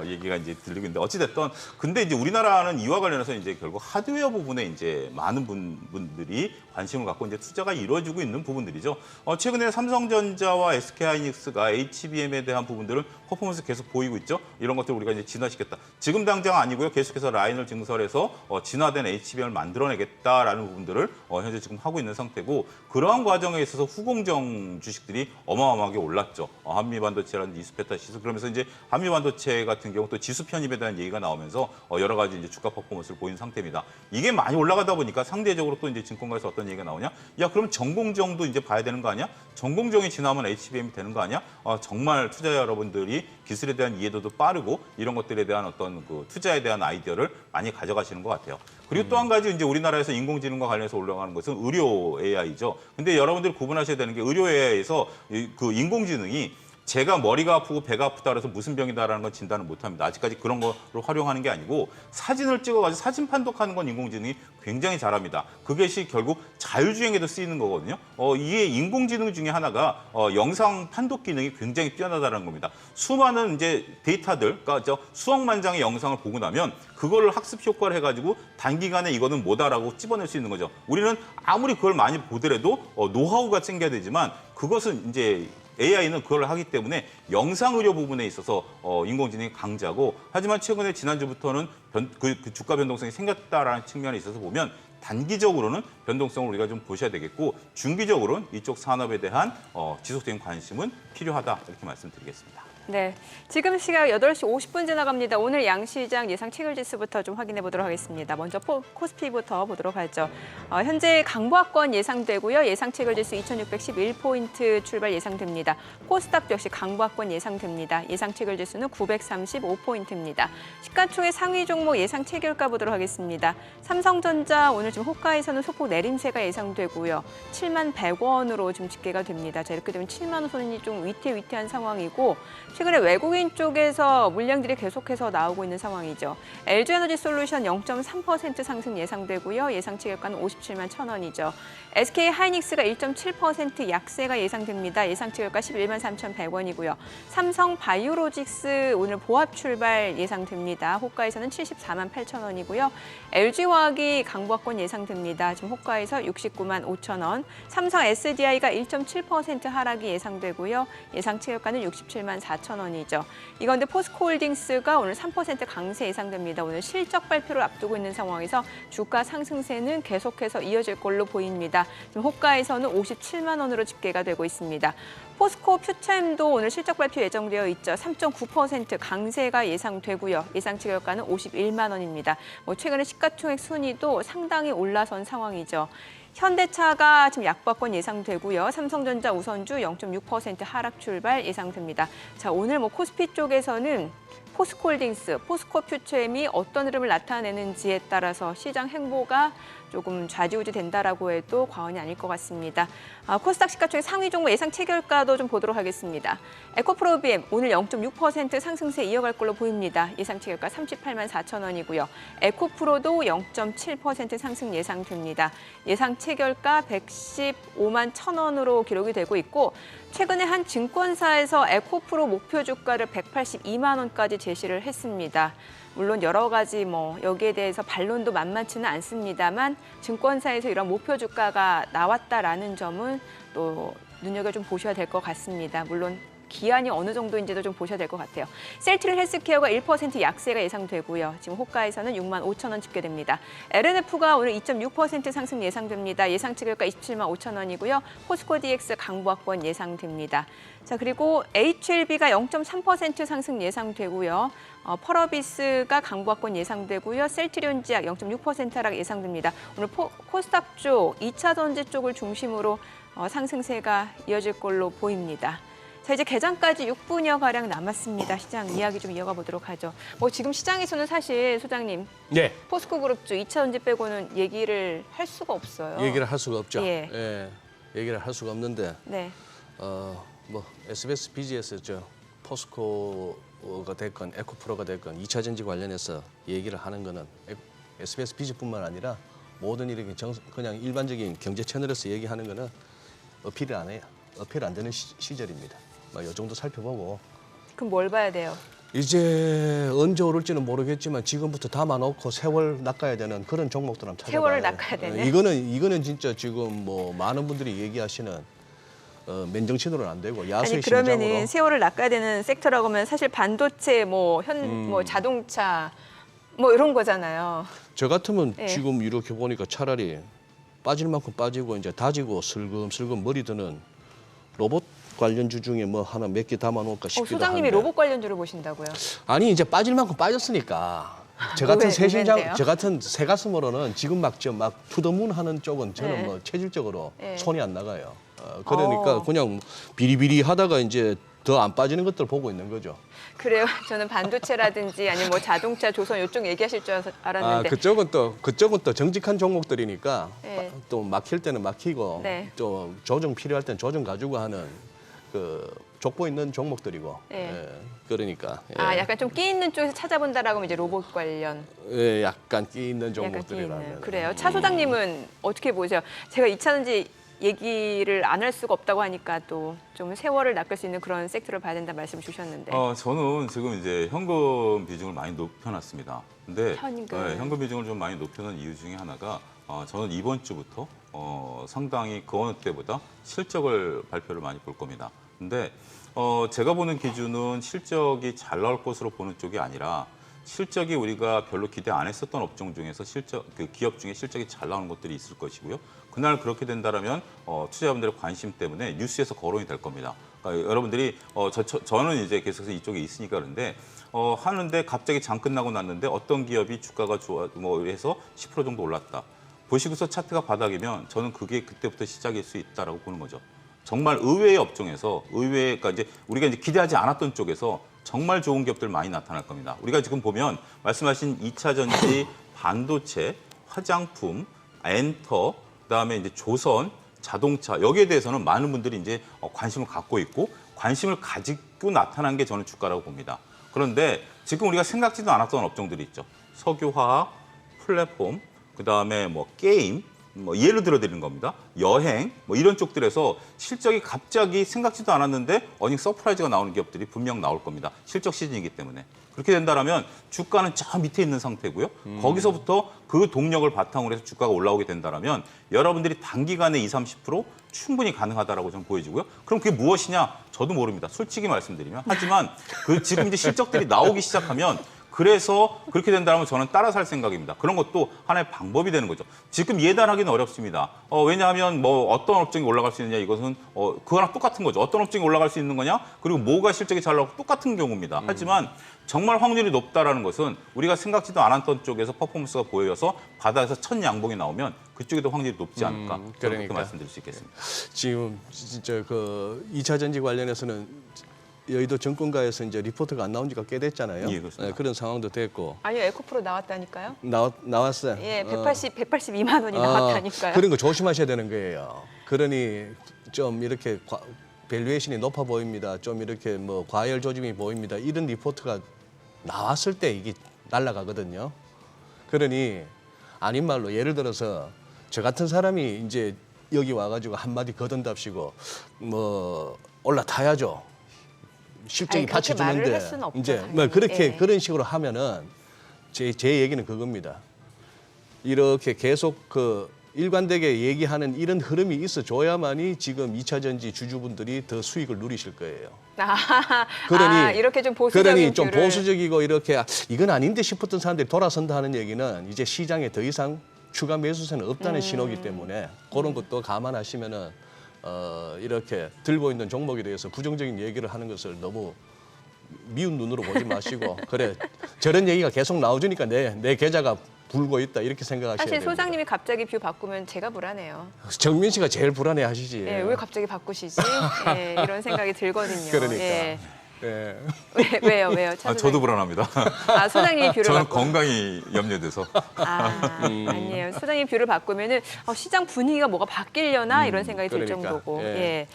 얘기가 이제 들리고 있는데 어찌됐든 근데 이제 우리나라는 이와 관련해서 이제 결국 하드웨어 부분에 이제 많은 분들이 관심을 갖고 이제 투자가 이루어지고 있는 부분들이죠. 최근에 삼성전자와 SK하이닉스가 HBM에 대한 부분들을 퍼포먼스 계속 보이고 있죠. 이런 것들 우리가 이제 진화시켰다. 지금 당장 아니고요. 계속해서 라인을 증설해서 진화된 HBM을 만들어내겠다라는 부분들을 현재 지금 하고 있는 상태고 그러한 과정에 있어서 후공정 주식들이 어마어마하게 올랐죠. 한미반도체라는 이스페타시스 그러면서 이제 한미반도체 같은 경우 또 지수 편입에 대한 얘기가 나오면서 여러 가지 이제 주가 퍼포먼스를 보이는 상태입니다. 이게 많이 올라가다 보니까 상대적으로 또 이제 증권가에서 어떤 얘기가 나오냐? 야 그럼 전공정도 이제 봐야 되는 거 아니야? 전공정이 지나면 HBM이 되는 거 아니야? 정말 투자자 여러분들이 기술에 대한 이해도도 빠르고 이런 것들에 대한 어떤 그 투자에 대한 아이디어를 많이 가져가시는 것 같아요. 그리고 또 한 가지 이제 우리나라에서 인공지능과 관련해서 올라가는 것은 의료 AI죠. 근데 여러분들이 구분하셔야 되는 게 의료 AI에서 그 인공지능이 제가 머리가 아프고 배가 아프다 그래서 무슨 병이다라는 건 진단을 못합니다. 아직까지 그런 거를 활용하는 게 아니고 사진을 찍어가지고 사진 판독하는 건 인공지능이 굉장히 잘합니다. 그것이 결국 자율주행에도 쓰이는 거거든요. 이게 인공지능 중에 하나가 영상 판독 기능이 굉장히 뛰어나다는 겁니다. 수많은 이제 데이터들, 그러니까 수억만 장의 영상을 보고 나면 그거를 학습 효과를 해가지고 단기간에 이거는 뭐다라고 찝어낼 수 있는 거죠. 우리는 아무리 그걸 많이 보더라도 노하우가 생겨야 되지만 그것은 이제 AI는 그걸 하기 때문에 영상 의료 부분에 있어서 인공지능이 강자고 하지만 최근에 지난주부터는 그 주가 변동성이 생겼다라는 측면에 있어서 보면 단기적으로는 변동성을 우리가 좀 보셔야 되겠고 중기적으로는 이쪽 산업에 대한 지속적인 관심은 필요하다 이렇게 말씀드리겠습니다. 네, 지금 시각 8시 50분 지나갑니다. 오늘 양시장 예상 체결지수부터 좀 확인해 보도록 하겠습니다. 먼저 코스피부터 보도록 하죠. 현재 강보합권 예상되고요. 예상 체결지수 2611포인트 출발 예상됩니다. 코스닥 역시 강보합권 예상됩니다. 예상 체결지수는 935포인트입니다. 시가총액 상위 종목 예상 체결가 보도록 하겠습니다. 삼성전자 오늘 지금 호가에서는 소폭 내림세가 예상되고요. 7만 100원으로 지금 집계가 됩니다. 자, 이렇게 되면 7만 원 선이 좀 위태위태한 상황이고 최근에 외국인 쪽에서 물량들이 계속해서 나오고 있는 상황이죠. LG에너지솔루션 0.3% 상승 예상되고요. 예상 체결가는 57만 1,000원이죠. SK하이닉스가 1.7% 약세가 예상됩니다. 예상 체결가 11만 3,100원이고요. 삼성바이오로직스 오늘 보합 출발 예상됩니다. 호가에서는 74만 8,000원이고요. LG화학이 강보합권 예상됩니다. 지금 호가에서 69만 5,000원. 삼성 SDI가 1.7% 하락이 예상되고요. 예상 체결가는 67만 4,000원이죠. 이 가운데 포스코홀딩스가 오늘 3% 강세 예상됩니다. 오늘 실적 발표를 앞두고 있는 상황에서 주가 상승세는 계속해서 이어질 걸로 보입니다. 지금 호가에서는 57만 원으로 집계가 되고 있습니다. 포스코 퓨챔도 오늘 실적 발표 예정되어 있죠. 3.9% 강세가 예상되고요. 예상 체결가는 51만 원입니다. 최근에 시가총액 순위도 상당히 올라선 상황이죠. 현대차가 지금 약보합권 예상되고요. 삼성전자 우선주 0.6% 하락 출발 예상됩니다. 자, 오늘 코스피 쪽에서는 포스코홀딩스, 포스코퓨처엠이 어떤 흐름을 나타내는지에 따라서 시장 행보가 조금 좌지우지 된다라고 해도 과언이 아닐 것 같습니다. 코스닥 시가총액 상위 종목 예상 체결가도 좀 보도록 하겠습니다. 에코프로비엠 오늘 0.6% 상승세 이어갈 걸로 보입니다. 예상 체결가 38만 4,000원이고요. 에코프로도 0.7% 상승 예상됩니다. 예상 체결가 115만 1,000원으로 기록이 되고 있고 최근에 한 증권사에서 에코프로 목표 주가를 182만 원까지 제시를 했습니다. 물론 여러 가지 여기에 대해서 반론도 만만치는 않습니다만 증권사에서 이런 목표 주가가 나왔다라는 점은 또 눈여겨 좀 보셔야 될 것 같습니다. 물론 기한이 어느 정도인지도 좀 보셔야 될 것 같아요. 셀트리온 헬스케어가 1% 약세가 예상되고요. 지금 호가에서는 6만 5천 원 집계됩니다. LNF가 오늘 2.6% 상승 예상됩니다. 예상 체결가 27만 5천 원이고요. 포스코 DX 강보합권 예상됩니다. 자, 그리고 HLB가 0.3% 상승 예상되고요. 펄어비스가 강보합권 예상되고요. 셀트리온 지약 0.6% 하락 예상됩니다. 오늘 코스닥 쪽 2차 전지 쪽을 중심으로 상승세가 이어질 걸로 보입니다. 자, 이제 개장까지 6분여 가량 남았습니다. 시장 이야기 좀 이어가 보도록 하죠. 지금 시장에서는 사실 소장님, 네. 포스코 그룹주 2차 전지 빼고는 얘기를 할 수가 없어요. 얘기를 할 수가 없죠. 예. 얘기를 할 수가 없는데 네. SBS, BGS 포스코가 됐건 에코프로가 됐건 2차 전지 관련해서 얘기를 하는 거는 SBS, BG뿐만 아니라 모든 이렇게 그냥 일반적인 경제 채널에서 얘기하는 거는 어필을 안 해요. 어필 안 되는 시절입니다. 이 정도 살펴보고 그럼 뭘 봐야 돼요? 이제 언제 오를지는 모르겠지만 지금부터 담아놓고 세월 낚아야 되는 그런 종목들 한번 찾아봐요. 세월을 낚아야 되네. 이거는 진짜 지금 뭐 많은 분들이 얘기하시는 맨정신으로는 안 되고 야수의 아니 그러면은 심장으로. 세월을 낚아야 되는 섹터라고 하면 사실 반도체, 뭐 자동차 뭐 이런 거잖아요. 저 같으면 네. 지금 이렇게 보니까 차라리 빠질 만큼 빠지고 이제 다지고 슬금슬금 머리 드는 로봇 관련주 중에 뭐 하나 몇 개 담아놓을까 싶기도 소장님이 한데. 로봇 관련주를 보신다고요? 아니 이제 빠질 만큼 빠졌으니까 저 같은 의외인데요? 저 같은 새 가슴으로는 지금 막 투더문 하는 쪽은 저는 네. 뭐 체질적으로 네. 손이 안 나가요. 그러니까 그냥 비리비리 하다가 이제 더 안 빠지는 것들 보고 있는 거죠. 그래요. 저는 반도체라든지 아니면 뭐 자동차, 조선 이쪽 얘기하실 줄 알았는데. 그쪽은 또 정직한 종목들이니까 네. 또 막힐 때는 막히고 네. 또 조정 필요할 때는 조정 가지고 하는 그 족보 있는 종목들이고. 네. 예, 그러니까 약간 좀 끼 있는 쪽에서 찾아본다라고 하면 이제 로봇 관련. 예, 약간 끼 있는 약간 끼 종목들이라면. 있는. 그래요. 차 소장님은 어떻게 보세요? 제가 2차전지 얘기를 안 할 수가 없다고 하니까 또 좀 세월을 낚을 수 있는 그런 섹터를 봐야 된다 말씀 주셨는데. 저는 지금 이제 현금 비중을 많이 높여놨습니다. 근데 현금. 현금 비중을 좀 많이 높여놓은 이유 중에 하나가 저는 이번 주부터 상당히 그 어느 때보다 실적을 발표를 많이 볼 겁니다. 근데 제가 보는 기준은 실적이 잘 나올 것으로 보는 쪽이 아니라 실적이 우리가 별로 기대 안 했었던 업종 중에서 그 기업 중에 실적이 잘 나오는 것들이 있을 것이고요. 그날 그렇게 된다면 투자자분들의 관심 때문에 뉴스에서 거론이 될 겁니다. 그러니까 여러분들이 저는 이제 계속해서 이쪽에 있으니까 그런데 하는데 갑자기 장 끝나고 났는데 어떤 기업이 주가가 좋아 뭐 해서 10% 정도 올랐다. 보시고서 차트가 바닥이면 저는 그게 그때부터 시작일 수 있다라고 보는 거죠. 정말 의외의 업종에서 그러니까 이제 우리가 이제 기대하지 않았던 쪽에서 정말 좋은 기업들 많이 나타날 겁니다. 우리가 지금 보면 말씀하신 2차 전지, 반도체, 화장품, 엔터, 그다음에 이제 조선, 자동차 여기에 대해서는 많은 분들이 이제 관심을 갖고 있고 관심을 가지고 나타난 게 저는 주가라고 봅니다. 그런데 지금 우리가 생각지도 않았던 업종들이 있죠. 석유화학, 플랫폼, 그다음에 뭐 게임, 뭐 예를 들어 드리는 겁니다. 여행, 뭐 이런 쪽들에서 실적이 갑자기 생각지도 않았는데 어닝 서프라이즈가 나오는 기업들이 분명 나올 겁니다. 실적 시즌이기 때문에. 그렇게 된다면 주가는 저 밑에 있는 상태고요. 거기서부터 그 동력을 바탕으로 해서 주가가 올라오게 된다면 여러분들이 단기간에 20, 30% 충분히 가능하다라고 저는 보여지고요. 그럼 그게 무엇이냐? 저도 모릅니다. 솔직히 말씀드리면. 하지만 지금 이제 실적들이 나오기 시작하면 그래서 그렇게 된다면 저는 따라 살 생각입니다. 그런 것도 하나의 방법이 되는 거죠. 지금 예단하기는 어렵습니다. 왜냐하면 뭐 어떤 업종이 올라갈 수 있느냐 이것은 그거랑 똑같은 거죠. 어떤 업종이 올라갈 수 있는 거냐 그리고 뭐가 실적이 잘 나오고 똑같은 경우입니다. 하지만 정말 확률이 높다라는 것은 우리가 생각지도 않았던 쪽에서 퍼포먼스가 보여서 바닥에서 첫 양봉이 나오면 그쪽에도 확률이 높지 않을까 그렇게 그러니까. 말씀드릴 수 있겠습니다. 지금 진짜 그 2차 전지 관련해서는 여의도 정권가에서 이제 리포트가 안 나온 지가 꽤 됐잖아요. 예, 그렇습니다. 그런 상황도 됐고 아니요, 에코프로 나왔다니까요. 나왔어요. 예, 182만 원이 아, 나왔다니까요. 그런 거 조심하셔야 되는 거예요. 그러니 좀 이렇게 밸류에이션이 높아 보입니다. 좀 이렇게 뭐 과열 조짐이 보입니다. 이런 리포트가 나왔을 때 이게 날아가거든요. 그러니 아닌 말로 예를 들어서 저 같은 사람이 이제 여기 와가지고 한마디 거둔답시고 뭐 올라타야죠. 실적이 아니, 그렇게 말을 받쳐주는데 할 수는 없죠, 이제 당연히. 뭐 그렇게 예. 그런 식으로 하면은 제 얘기는 그겁니다. 이렇게 계속 그 일관되게 얘기하는 이런 흐름이 있어줘야만이 지금 2차 전지 주주분들이 더 수익을 누리실 거예요. 그러니 이렇게 좀 보수적인 그러니 좀 뷰를. 보수적이고 이렇게 이건 아닌데 싶었던 사람들이 돌아선다 하는 얘기는 이제 시장에 더 이상 추가 매수세는 없다는 신호이기 때문에 그런 것도 감안하시면은 이렇게 들고 있는 종목에 대해서 부정적인 얘기를 하는 것을 너무 미운 눈으로 보지 마시고 그래 저런 얘기가 계속 나오주니까 내 계좌가 불고 있다 이렇게 생각하셔야 사실 됩니다. 소장님이 갑자기 뷰 바꾸면 제가 불안해요. 정민 씨가 제일 불안해하시지. 예, 왜 갑자기 바꾸시지? 예, 이런 생각이 들거든요. 그러니까. 예. 예. 왜요? 차 저도 소장님. 불안합니다. 소장님이 뷰를 저는 바꾸. 건강이 염려돼서. 아니에요. 소장님 뷰를 바꾸면은 시장 분위기가 뭐가 바뀌려나 이런 생각이 들 그러니까, 정도고. 예. 예.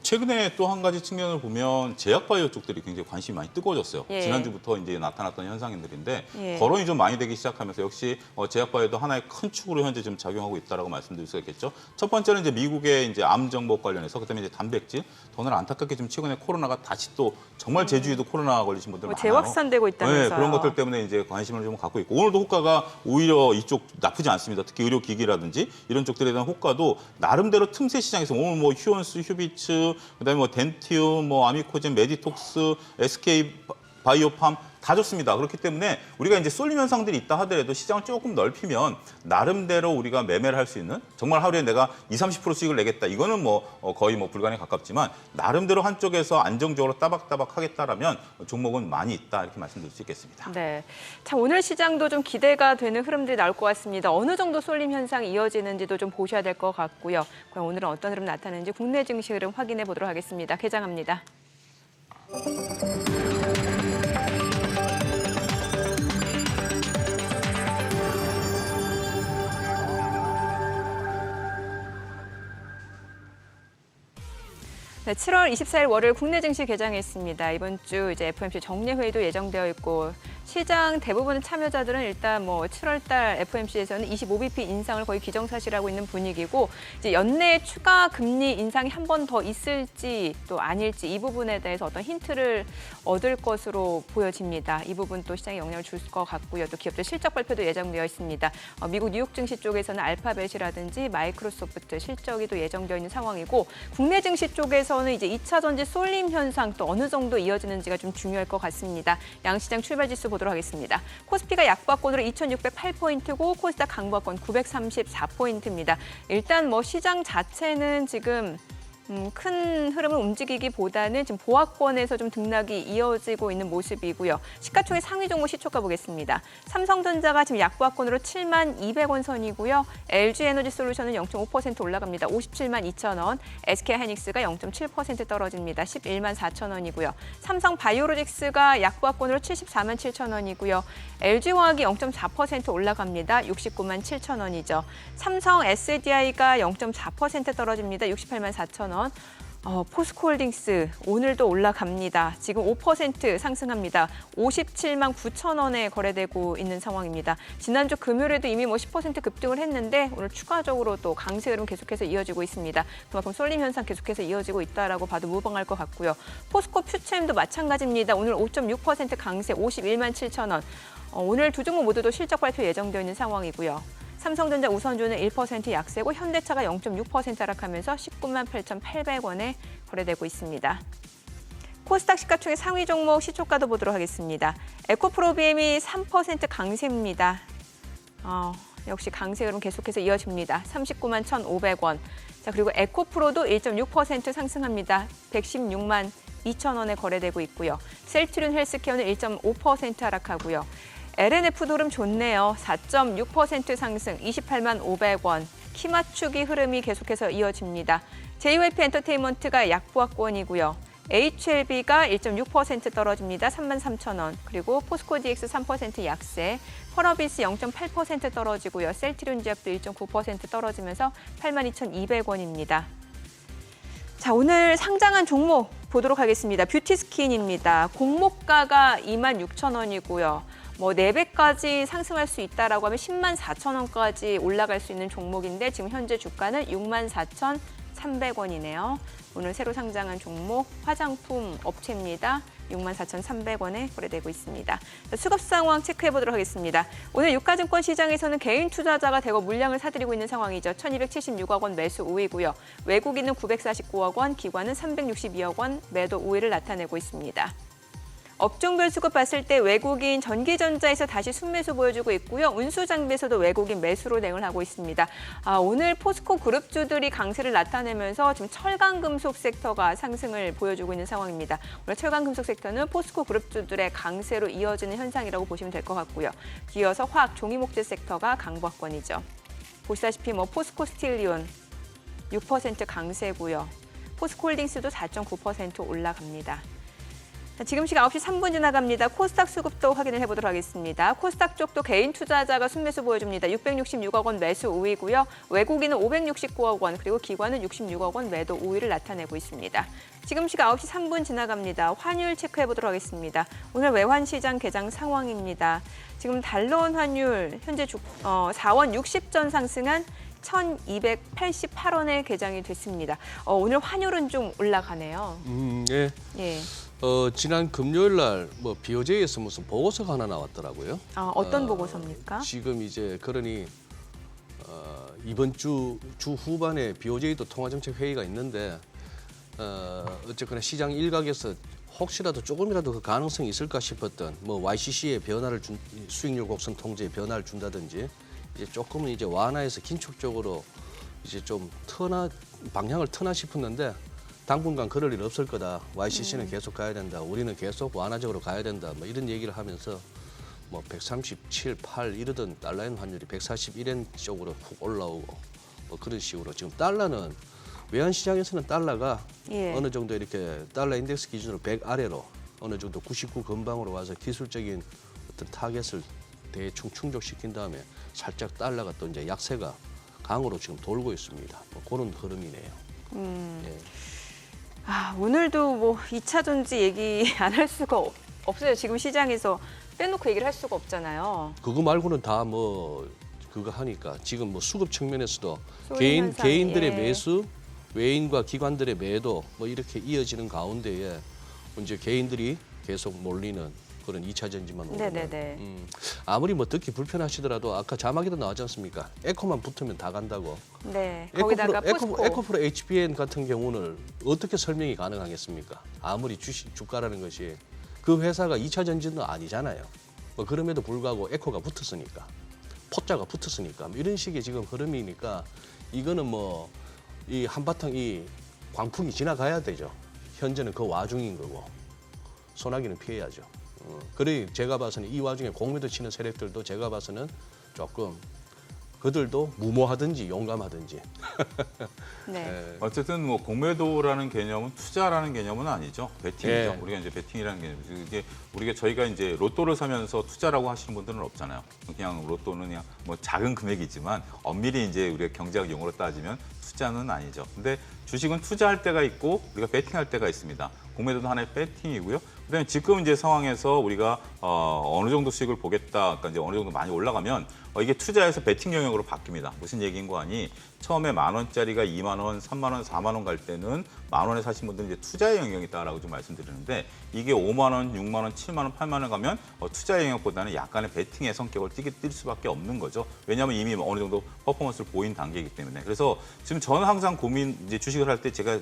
최근에 또 한 가지 측면을 보면 제약바이오 쪽들이 굉장히 관심이 많이 뜨거워졌어요. 예. 지난주부터 이제 나타났던 현상들인데 예. 거론이 좀 많이 되기 시작하면서 역시 제약바이오도 하나의 큰 축으로 현재 좀 작용하고 있다라고 말씀드릴 수가 있겠죠. 첫 번째는 이제 미국의 이제 암 정보 관련해서 그다음에 이제 단백질. 더는 안타깝게 좀 최근에 코로나가 다시 또 정말 제주에도 코로나 걸리신 분들 많아요. 재확산되고 있다면서요. 네, 그런 것들 때문에 이제 관심을 좀 갖고 있고 오늘도 호가가 오히려 이쪽 나쁘지 않습니다. 특히 의료기기라든지 이런 쪽들에 대한 호가도 나름대로 틈새 시장에서 오늘 뭐 휴원스, 휴비츠, 그다음에 뭐 덴티움, 뭐 아미코젠, 메디톡스, SK 바이오팜 다 좋습니다. 그렇기 때문에 우리가 이제 쏠림 현상들이 있다 하더라도 시장을 조금 넓히면 나름대로 우리가 매매를 할 수 있는 정말 하루에 내가 20-30% 수익을 내겠다. 이거는 뭐 거의 뭐 불가능에 가깝지만 나름대로 한쪽에서 안정적으로 따박따박 하겠다라면 종목은 많이 있다 이렇게 말씀드릴 수 있겠습니다. 네, 참 오늘 시장도 좀 기대가 되는 흐름들이 나올 것 같습니다. 어느 정도 쏠림 현상이 이어지는지도 좀 보셔야 될 것 같고요. 그럼 오늘은 어떤 흐름 나타나는지 국내 증시 흐름 확인해 보도록 하겠습니다. 개장합니다. 네, 7월 24일 월요일 국내 증시 개장했습니다. 이번 주 이제 FOMC 정례 회의도 예정되어 있고 시장 대부분 참여자들은 일단 뭐 7월 달 FOMC에서는 25bp 인상을 거의 기정사실하고 있는 분위기고 이제 연내 추가 금리 인상이 한 번 더 있을지 또 아닐지 이 부분에 대해서 어떤 힌트를 얻을 것으로 보여집니다. 이 부분 또 시장에 영향을 줄 것 같고요. 또 기업들 실적 발표도 예정되어 있습니다. 미국 뉴욕 증시 쪽에서는 알파벳이라든지 마이크로소프트 실적이 또 예정되어 있는 상황이고 국내 증시 쪽에서는 이제 2차 전지 쏠림 현상 또 어느 정도 이어지는지가 좀 중요할 것 같습니다. 양시장 출발 지수 보도록 하겠습니다. 코스피가 약보합권으로 2,608포인트고 코스닥 강보합권 934포인트입니다. 일단 뭐 시장 자체는 지금 큰 흐름을 움직이기보다는 지금 보합권에서 좀 등락이 이어지고 있는 모습이고요. 시가총액 상위 종목 시초가 보겠습니다. 삼성전자가 지금 약보합권으로 7만 200원 선이고요. LG에너지솔루션은 0.5% 올라갑니다. 57만 2천 원. SK하이닉스가 0.7% 떨어집니다. 11만 4천 원이고요. 삼성바이오로직스가 약보합권으로 74만 7천 원이고요. LG화학이 0.4% 올라갑니다. 69만 7천 원이죠. 삼성 SDI가 0.4% 떨어집니다. 68만 4천 원. 포스코홀딩스 오늘도 올라갑니다. 지금 5% 상승합니다. 57만 9천 원에 거래되고 있는 상황입니다. 지난주 금요일에도 이미 뭐 10% 급등을 했는데 오늘 추가적으로 또 강세 흐름 계속해서 이어지고 있습니다. 그만큼 쏠림 현상 계속해서 이어지고 있다라고 봐도 무방할 것 같고요. 포스코 퓨처엠도 마찬가지입니다. 오늘 5.6% 강세 51만 7천 원. 오늘 두 종목 모두도 실적 발표 예정되어 있는 상황이고요. 삼성전자 우선주는 1% 약세고 현대차가 0.6% 하락하면서 19만 8,800원에 거래되고 있습니다. 코스닥 시가총액 상위 종목 시초가도 보도록 하겠습니다. 에코프로비엠이 3% 강세입니다. 역시 강세 흐름 계속해서 이어집니다. 39만 1,500원. 자, 그리고 에코프로도 1.6% 상승합니다. 116만 2천 원에 거래되고 있고요. 셀트리온 헬스케어는 1.5% 하락하고요. LNF도 흐름 좋네요. 4.6% 상승, 28만 500원. 키 맞추기 흐름이 계속해서 이어집니다. JYP 엔터테인먼트가 약보합권이고요. HLB가 1.6% 떨어집니다. 3만 3천 원. 그리고 포스코 DX 3% 약세, 펄어비스 0.8% 떨어지고요. 셀트리온 제약도 1.9% 떨어지면서 82,200원입니다. 자, 오늘 상장한 종목 보도록 하겠습니다. 뷰티스킨입니다. 공모가가 26,000원이고요. 뭐 4배까지 상승할 수 있다라고 하면 10만 4천 원까지 올라갈 수 있는 종목인데 지금 현재 주가는 6만 4,300원이네요. 오늘 새로 상장한 종목 화장품 업체입니다. 64,300원에 거래되고 있습니다. 수급 상황 체크해 보도록 하겠습니다. 오늘 유가증권 시장에서는 개인 투자자가 대거 물량을 사들이고 있는 상황이죠. 1,276억 원 매수 우위고요. 외국인은 949억 원, 기관은 362억 원 매도 우위를 나타내고 있습니다. 업종별 수급 봤을 때 외국인 전기전자에서 다시 순매수 보여주고 있고요. 운수장비에서도 외국인 매수로 대응을 하고 있습니다. 오늘 포스코 그룹주들이 강세를 나타내면서 지금 철강금속 섹터가 상승을 보여주고 있는 상황입니다. 오늘 철강금속 섹터는 포스코 그룹주들의 강세로 이어지는 현상이라고 보시면 될 것 같고요. 뒤어서 화학, 종이목재 섹터가 강보합권이죠. 보시다시피 포스코 스틸리온 6% 강세고요. 포스코홀딩스도 4.9% 올라갑니다. 지금 시각 9시 3분 지나갑니다. 코스닥 수급도 확인을 해보도록 하겠습니다. 코스닥 쪽도 개인 투자자가 순매수 보여줍니다. 666억 원 매수 우위고요. 외국인은 569억 원, 그리고 기관은 66억 원 매도 우위를 나타내고 있습니다. 지금 시각 9시 3분 지나갑니다. 환율 체크해보도록 하겠습니다. 오늘 외환시장 개장 상황입니다. 지금 달러원 환율 현재 4원 60전 상승한 1,288원에 개장이 됐습니다. 오늘 환율은 좀 올라가네요. 예. 예. 지난 금요일 날 뭐 BOJ에서 무슨 보고서가 하나 나왔더라고요. 어떤 보고서입니까? 지금 이제 그러니 이번 주 후반에 BOJ도 통화정책 회의가 있는데 어쨌거나 시장 일각에서 혹시라도 조금이라도 그 가능성이 있을까 싶었던 뭐 YCC의 변화를 수익률 곡선 통제에 변화를 준다든지 이제 조금은 이제 완화해서 긴축적으로 이제 좀 방향을 트나 싶었는데 당분간 그럴 일 없을 거다. YCC는 계속 가야 된다. 우리는 계속 완화적으로 가야 된다. 뭐 이런 얘기를 하면서 뭐 137, 8 이러던 달러엔 환율이 141엔 쪽으로 훅 올라오고 뭐 그런 식으로 지금 달러는 외환 시장에서는 달러가 예. 어느 정도 이렇게 달러 인덱스 기준으로 100 아래로 어느 정도 99 근방으로 와서 기술적인 어떤 타겟을 대충 충족시킨 다음에 살짝 달러가 또 이제 약세가 강으로 지금 돌고 있습니다. 뭐 그런 흐름이네요. 예. 오늘도 뭐 2차 전지 얘기 안 할 수가 없어요. 지금 시장에서 빼놓고 얘기를 할 수가 없잖아요. 그거 말고는 다 뭐 그거 하니까 지금 뭐 수급 측면에서도 쏠림 현상이, 개인들의 예. 매수, 외인과 기관들의 매도 뭐 이렇게 이어지는 가운데에 이제 개인들이 계속 몰리는 그런 2차 전지만 오르는. 네네네. 아무리 뭐 듣기 불편하시더라도 아까 자막에도 나왔지 않습니까? 에코만 붙으면 다 간다고. 네. 거기다가 포스코. 에코프로 HBN 같은 경우는 어떻게 설명이 가능하겠습니까? 아무리 주가라는 것이 그 회사가 2차 전지는 아니잖아요. 뭐 그럼에도 불구하고 에코가 붙었으니까, 포자가 붙었으니까 뭐 이런 식의 지금 흐름이니까 이거는 뭐 이 한바탕 이 광풍이 지나가야 되죠. 현재는 그 와중인 거고 소나기는 피해야죠. 그래 제가 봐서는 이 와중에 공매도 치는 세력들도 제가 봐서는 조금 그들도 무모하든지 용감하든지. 네. 어쨌든 뭐 공매도라는 개념은 투자라는 개념은 아니죠. 베팅이죠. 예. 우리가 이제 베팅이라는 개념. 이게 저희가 이제 로또를 사면서 투자라고 하시는 분들은 없잖아요. 그냥 로또는 그냥 뭐 작은 금액이지만 엄밀히 이제 우리가 경제학 용어로 따지면 투자는 아니죠. 근데 주식은 투자할 때가 있고 우리가 베팅할 때가 있습니다. 공매도는 하나의 베팅이고요. 그다음에 지금 이제 상황에서 우리가 어느 정도 수익을 보겠다, 그러니까 이제 어느 정도 많이 올라가면 이게 투자에서 베팅 영역으로 바뀝니다. 무슨 얘기인 거 아니? 처음에 10,000원짜리가 2만 원, 3만 원, 4만 원 갈 때는 10,000원에 사신 분들은 이제 투자의 영역이다라고 좀 말씀드리는데 이게 5만 원, 6만 원, 7만 원, 8만 원 가면 투자의 영역보다는 약간의 베팅의 성격을 띌 수밖에 없는 거죠. 왜냐하면 이미 어느 정도 퍼포먼스를 보인 단계이기 때문에. 그래서 지금 저는 항상 이제 주식을 할 때 제가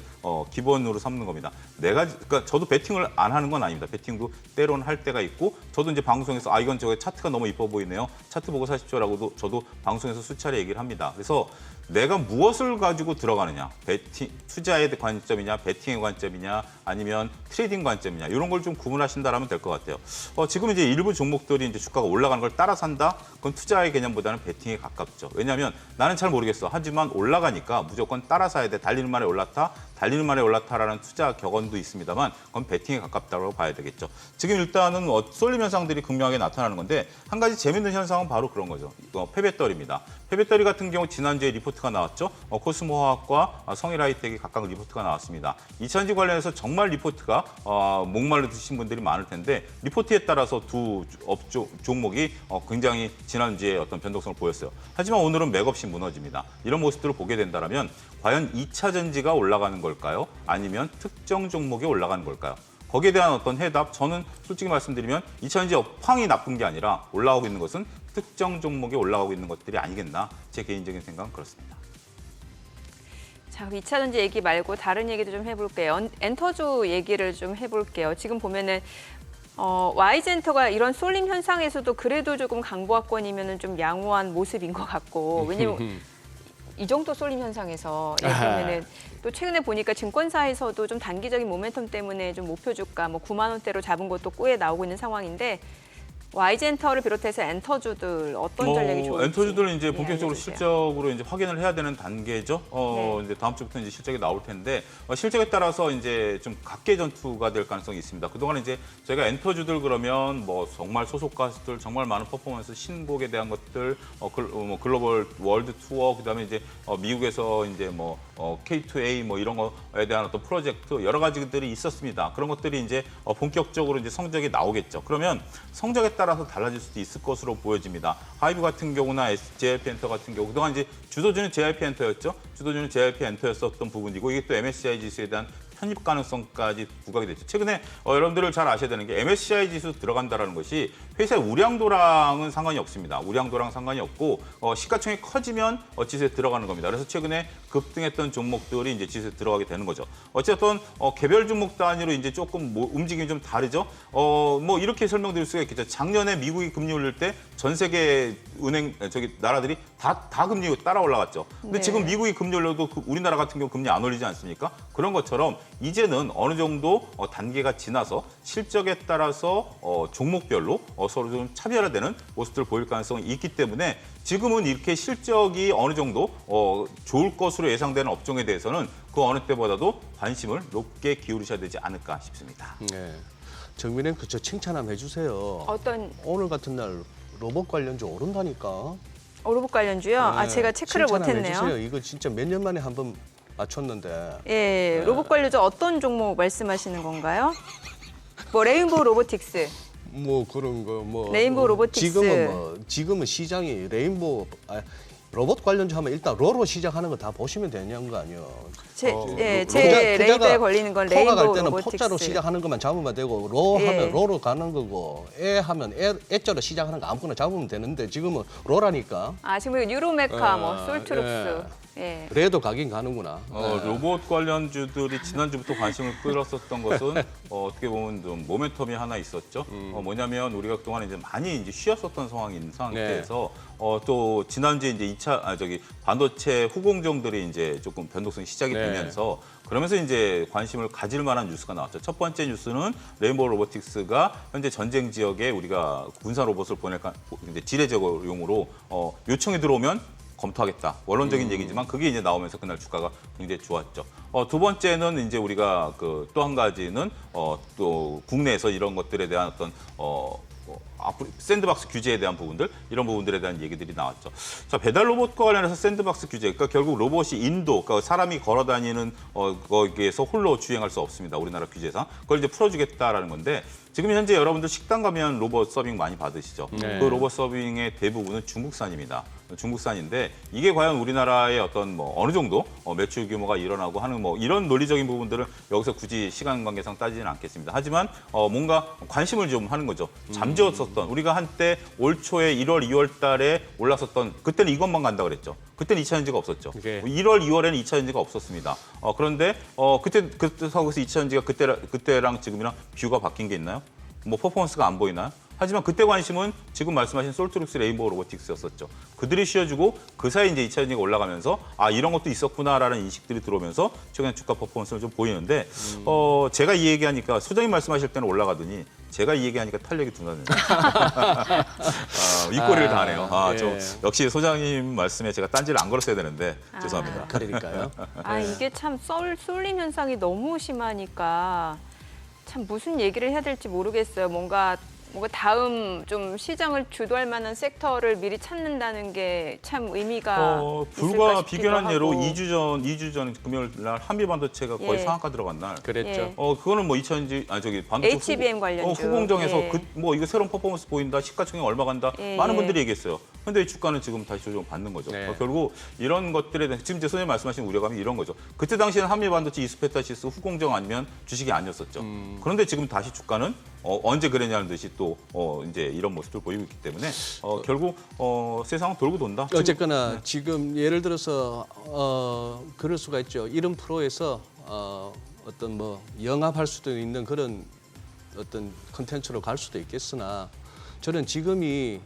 기본으로 삼는 겁니다. 그러니까 저도 베팅을 안 하는 건 아닙니다. 베팅도 때로는 할 때가 있고 저도 이제 방송에서 이건 저거 차트가 너무 이뻐 보이네요. 차트 보고 사십시오라고도 저도 방송에서 수차례 얘기를 합니다. 그래서 내가 무엇을 가지고 들어가느냐, 투자의 관점이냐, 베팅의 관점이냐, 아니면 트레이딩 관점이냐 이런 걸 좀 구분하신다라면 될 것 같아요. 지금 이제 일부 종목들이 이제 주가가 올라가는 걸 따라 산다, 그건 투자의 개념보다는 베팅에 가깝죠. 왜냐하면 나는 잘 모르겠어. 하지만 올라가니까 무조건 따라 사야 돼. 달리는 말에 올랐다, 달리는 말에 올랐다라는 투자 격언도 있습니다만 그건 베팅에 가깝다고 봐야 되겠죠. 지금 일단은 쏠림 현상들이 극명하게 나타나는 건데 한 가지 재밌는 현상은 바로 그런 거죠. 폐배떨입니다. 폐배떨이 같은 경우 지난주에 리포트가 나왔죠. 코스모화학과 성일하이텍이 각각 리포트가 나왔습니다. 2차전지 관련해서 정말 리포트가 목말라 드신 분들이 많을 텐데 리포트에 따라서 두 종목이 굉장히 지난주에 어떤 변동성을 보였어요. 하지만 오늘은 맥없이 무너집니다. 이런 모습들을 보게 된다면 과연 2차 전지가 올라가는 걸까요? 아니면 특정 종목이 올라가는 걸까요? 거기에 대한 어떤 해답, 저는 솔직히 말씀드리면 2차 전지 업황이 나쁜 게 아니라 올라오고 있는 것은 특정 종목이 올라가고 있는 것들이 아니겠나, 제 개인적인 생각은 그렇습니다. 자, 2차 전지 얘기 말고 다른 얘기도 좀 해볼게요. 엔터주 얘기를 좀 해볼게요. 지금 보면은 Y젠터가 이런 쏠림 현상에서도 그래도 조금 강보합권이면은 좀 양호한 모습인 것 같고, 왜냐면 이 정도 쏠림 현상에서 그러면은 또 최근에 보니까 증권사에서도 좀 단기적인 모멘텀 때문에 좀 목표 주가 뭐 9만 원대로 잡은 것도 꽤 나오고 있는 상황인데 Y젠터를 비롯해서 엔터주들 어떤 전략이 좋을지. 엔터주들은 이제 예, 본격적으로 알려주세요. 실적으로 이제 확인을 해야 되는 단계죠. 네. 이제 다음 주부터 이제 실적이 나올 텐데 실적에 따라서 이제 좀 각계 전투가 될 가능성이 있습니다. 그동안 이제 저희가 엔터주들 그러면 뭐 정말 소속 가수들 정말 많은 퍼포먼스 신곡에 대한 것들 글로벌 월드 투어 그다음에 이제 미국에서 이제 뭐 K2A 뭐 이런 거에 대한 어떤 프로젝트 여러 가지들이 있었습니다. 그런 것들이 이제 본격적으로 이제 성적이 나오겠죠. 그러면 성적에 따라서 달라질 수도 있을 것으로 보여집니다. 하이브 같은 경우나 JYP 엔터 같은 경우 그동안 이제 주도주는 JYP 엔터였죠. 주도주는 JYP 엔터였었던 부분이고 이게 또 MSCI 지수에 대한 편입 가능성까지 부각이 됐죠. 최근에 여러분들을 잘 아셔야 되는 게 MSCI 지수 들어간다라는 것이 회사의 우량도랑은 상관이 없습니다. 우량도랑 상관이 없고 시가총이 커지면 지수에 들어가는 겁니다. 그래서 최근에 급등했던 종목들이 이제 지수에 들어가게 되는 거죠. 어쨌든 개별 종목 단위로 이제 조금 움직임이 좀 다르죠. 뭐 이렇게 설명드릴 수가 있겠죠. 작년에 미국이 금리 올릴 때 전 세계 은행 나라들이 다 금리 따라 올라갔죠. 근데 네. 지금 미국이 금리 올려도 우리나라 같은 경우 금리 안 올리지 않습니까? 그런 것처럼 이제는 어느 정도 단계가 지나서 실적에 따라서 종목별로 서로 좀 차별화되는 모습들을 보일 가능성이 있기 때문에 지금은 이렇게 실적이 어느 정도 좋을 것으로 예상되는 업종에 대해서는 그 어느 때보다도 관심을 높게 기울이셔야 되지 않을까 싶습니다. 네. 정민님 그저 칭찬 한번 해주세요. 어떤 오늘 같은 날 로봇 관련주 오른다니까. 로봇 관련주요? 네, 제가 체크를 칭찬 한번 못했네요. 해주세요. 이거 진짜 몇 년 만에 한 번 맞췄는데. 예, 로봇 관련주 어떤 종목 말씀하시는 건가요? 뭐 레인보우 로보틱스. 뭐 그런 거 뭐 레인보우 로보틱스. 지금은 시장이 레인보우 로봇 관련주 하면 일단 로로 시작하는 거 다 보시면 되는 거 아니에요. 제 투자가 레이더에 걸리는 건 포가 갈 레인보우 때는 로보틱스. 포자로 시작하는 것만 잡으면 되고 로 예. 하면 로로 가는 거고 에 하면 애자로 시작하는 거 아무거나 잡으면 되는데 지금은 로라니까. 지금 유로메카, 뭐 아, 솔트룩스. 예. 그래도 가긴 가는구나. 로봇 관련주들이 지난주부터 관심을 끌었었던 것은 어떻게 보면 좀 모멘텀이 하나 있었죠. 뭐냐면 우리가 그동안 이제 많이 이제 쉬었었던 상황인 상태에서 또 지난주에 이제 반도체 후공정들이 이제 조금 변동성이 시작이 네. 되면서 그러면서 이제 관심을 가질 만한 뉴스가 나왔죠. 첫 번째 뉴스는 레인보우 로보틱스가 현재 전쟁 지역에 우리가 군사 로봇을 보낼까 이제 지뢰 제거용으로 요청이 들어오면 검토하겠다. 원론적인 얘기지만 그게 이제 나오면서 그날 주가가 굉장히 좋았죠. 두 번째는 이제 우리가 또 한 가지는 또 국내에서 이런 것들에 대한 어떤 앞으로 샌드박스 규제에 대한 부분들 이런 부분들에 대한 얘기들이 나왔죠. 자, 배달 로봇과 관련해서 샌드박스 규제, 그러니까 결국 로봇이 인도, 그러니까 사람이 걸어다니는 거기에서 홀로 주행할 수 없습니다. 우리나라 규제상 그걸 이제 풀어주겠다라는 건데 지금 현재 여러분들 식당 가면 로봇 서빙 많이 받으시죠. 네. 그 로봇 서빙의 대부분은 중국산입니다. 중국산인데 이게 과연 우리나라의 어떤 뭐 어느 정도 매출 규모가 일어나고 하는 뭐 이런 논리적인 부분들은 여기서 굳이 시간 관계상 따지지는 않겠습니다. 하지만 뭔가 관심을 좀 하는 거죠. 잠재웠었던 우리가 한때 올 초에 1월, 2월 달에 올랐었던 그때는 이것만 간다 그랬죠. 그때는 2차 전지가 없었죠. 네. 1월, 2월에는 2차 전지가 없었습니다. 그런데 그때 서울에서 2차 전지가 그때랑 지금이랑 뷰가 바뀐 게 있나요? 뭐 퍼포먼스가 안 보이나요? 하지만 그때 관심은 지금 말씀하신 솔트룩스 레인보우 로보틱스였었죠. 그들이 쉬어주고 그 사이 이제 2차 전지가 올라가면서 이런 것도 있었구나라는 인식들이 들어오면서 최근에 주가 퍼포먼스를 좀 보이는데 제가 이 얘기하니까 소장님 말씀하실 때는 올라가더니 제가 이 얘기하니까 탄력이 둔하네요. 윗꼬리를 다네요. 예. 좀 역시 소장님 말씀에 제가 딴지를 안 걸었어야 되는데 죄송합니다. 그러니까요. 이게 참 쏠림 현상이 너무 심하니까 참 무슨 얘기를 해야 될지 모르겠어요. 뭔가 다음 좀 시장을 주도할 만한 섹터를 미리 찾는다는 게 참 의미가 불과 있을까 싶기도 비견한 예로 하고. 2주 전 금요일 날 한미 반도체가 거의 예. 상한가 들어간 날. 그랬죠. 예. 그거는 뭐 2000지 반도체 HBM 관련주. 후공정에서 예. 뭐 이거 새로운 퍼포먼스 보인다, 시가총액 얼마 간다, 예, 많은 예. 분들이 얘기했어요. 근데 이 주가는 지금 다시 조정 받는 거죠. 네. 결국 이런 것들에 대한 지금 제 선생님 말씀하신 우려감이 이런 거죠. 그때 당시에는 한미 반도체 이스페타시스 후공정 아니면 주식이 아니었었죠. 그런데 지금 다시 주가는 언제 그랬냐는 듯이 또 이제 이런 모습을 보이고 있기 때문에 결국 세상은 돌고 돈다. 어쨌거나 지금 예를 들어서 그럴 수가 있죠. 이런 프로에서 어떤 뭐 영합할 수도 있는 그런 어떤 컨텐츠로 갈 수도 있겠으나 저는 지금이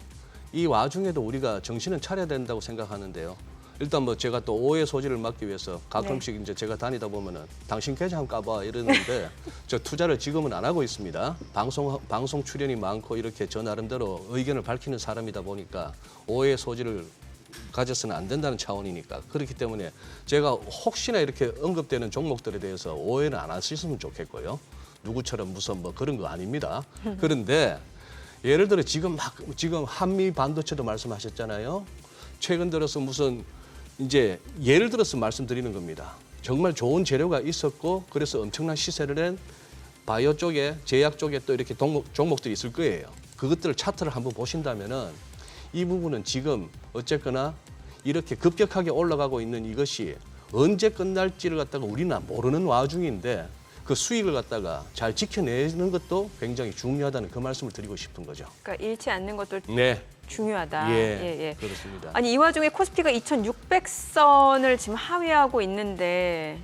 이 와중에도 우리가 정신을 차려야 된다고 생각하는데요. 일단 뭐 제가 또 오해 소지를 막기 위해서 가끔씩 이제 제가 다니다 보면은 당신 계좌 한번 까봐 이러는데 저 투자를 지금은 안 하고 있습니다. 방송 출연이 많고 이렇게 저 나름대로 의견을 밝히는 사람이다 보니까 오해 소지를 가져서는 안 된다는 차원이니까 그렇기 때문에 제가 혹시나 이렇게 언급되는 종목들에 대해서 오해는 안 하셨으면 좋겠고요. 누구처럼 무슨 뭐 그런 거 아닙니다. 그런데 예를 들어 지금 한미 반도체도 말씀하셨잖아요. 최근 들어서 무슨 이제 예를 들어서 말씀드리는 겁니다. 정말 좋은 재료가 있었고 그래서 엄청난 시세를 낸 바이오 쪽에 제약 쪽에 또 이렇게 종목들이 있을 거예요. 그것들을 차트를 한번 보신다면은 이 부분은 지금 어쨌거나 이렇게 급격하게 올라가고 있는 이것이 언제 끝날지를 갖다가 우리는 모르는 와중인데 그 수익을 갖다가 잘 지켜내는 것도 굉장히 중요하다는 그 말씀을 드리고 싶은 거죠. 그러니까 잃지 않는 것도 네. 중요하다. 예, 그렇습니다. 아니 이 와중에 코스피가 2,600선을 지금 하회하고 있는데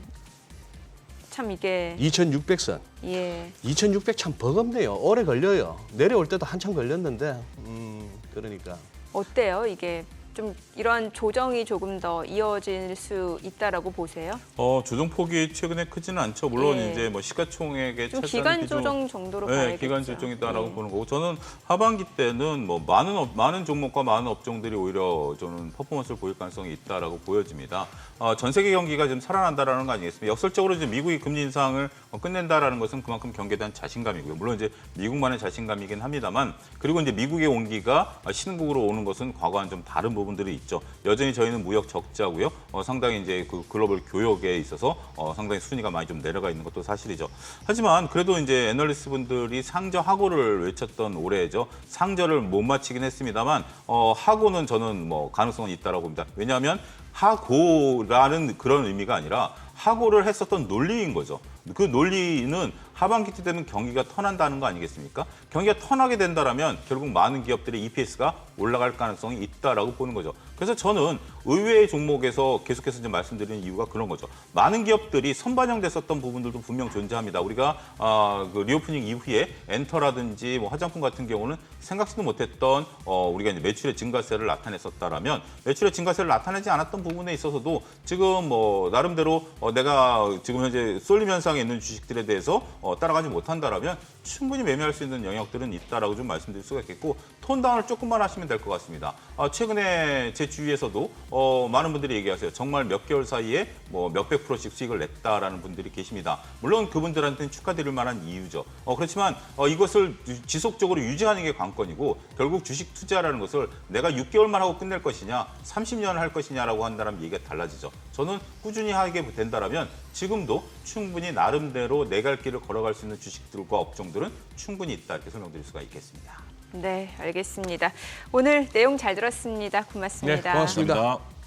참 이게 2,600선. 예. 2,600 참 버겁네요. 오래 걸려요. 내려올 때도 한참 걸렸는데 그러니까. 어때요? 이게 좀 이런 조정이 조금 더 이어질 수 있다라고 보세요? 조정 폭이 최근에 크지는 않죠. 물론 예. 이제 뭐 시가총액의 좀 차지하는 기간 비중, 조정 정도로 네, 봐야겠죠. 기간 조정이다라고 예. 보는 거고 저는 하반기 때는 뭐 많은 종목과 많은 업종들이 오히려 저는 퍼포먼스를 보일 가능성이 있다라고 보여집니다. 전 세계 경기가 좀 살아난다라는 거 아니겠습니까? 역설적으로 이제 미국이 금리 인상을 끝낸다라는 것은 그만큼 경기에 대한 자신감이고요. 물론 이제 미국만의 자신감이긴 합니다만 그리고 이제 미국의 온기가 신흥국으로 오는 것은 과거와는 좀 다른 부분들이 있죠. 여전히 저희는 무역 적자고요. 상당히 이제 그 글로벌 교역에 있어서 상당히 순위가 많이 좀 내려가 있는 것도 사실이죠. 하지만 그래도 이제 애널리스트 분들이 상저 하고를 외쳤던 올해죠. 상저를 못 마치긴 했습니다만 하고는 저는 뭐 가능성은 있다라고 봅니다. 왜냐하면 하고라는 그런 의미가 아니라 하고를 했었던 논리인 거죠. 그 논리는 하반기 때 되면 경기가 턴한다는 거 아니겠습니까? 경기가 턴하게 된다라면 결국 많은 기업들의 EPS가 올라갈 가능성이 있다라고 보는 거죠. 그래서 저는 의외의 종목에서 계속해서 이제 말씀드리는 이유가 그런 거죠. 많은 기업들이 선반영됐었던 부분들도 분명 존재합니다. 우리가 그 리오프닝 이후에 엔터라든지 뭐 화장품 같은 경우는 생각지도 못했던 우리가 이제 매출의 증가세를 나타냈었다라면 매출의 증가세를 나타내지 않았던 부분에 있어서도 지금 뭐 나름대로 내가 지금 현재 쏠림 현상에 있는 주식들에 대해서 따라가지 못한다라면 충분히 매매할 수 있는 영역들은 있다라고 좀 말씀드릴 수가 있겠고 톤다운을 조금만 하시면 될 것 같습니다. 최근에 제 주위에서도 많은 분들이 얘기하세요. 정말 몇 개월 사이에 뭐 몇백 %씩 수익을 냈다라는 분들이 계십니다. 물론 그분들한테는 축하드릴 만한 이유죠. 그렇지만 이것을 지속적으로 유지하는 게 관건이고 결국 주식 투자라는 것을 내가 6개월만 하고 끝낼 것이냐 30년을 할 것이냐라고 한다면 얘기가 달라지죠. 저는 꾸준히 하게 된다라면 지금도 충분히 나름대로 내 갈 길을 걸어갈 수 있는 주식들과 업종들은 충분히 있다 이렇게 설명드릴 수가 있겠습니다. 네, 알겠습니다. 오늘 내용 잘 들었습니다. 고맙습니다. 네, 고맙습니다. 감사합니다.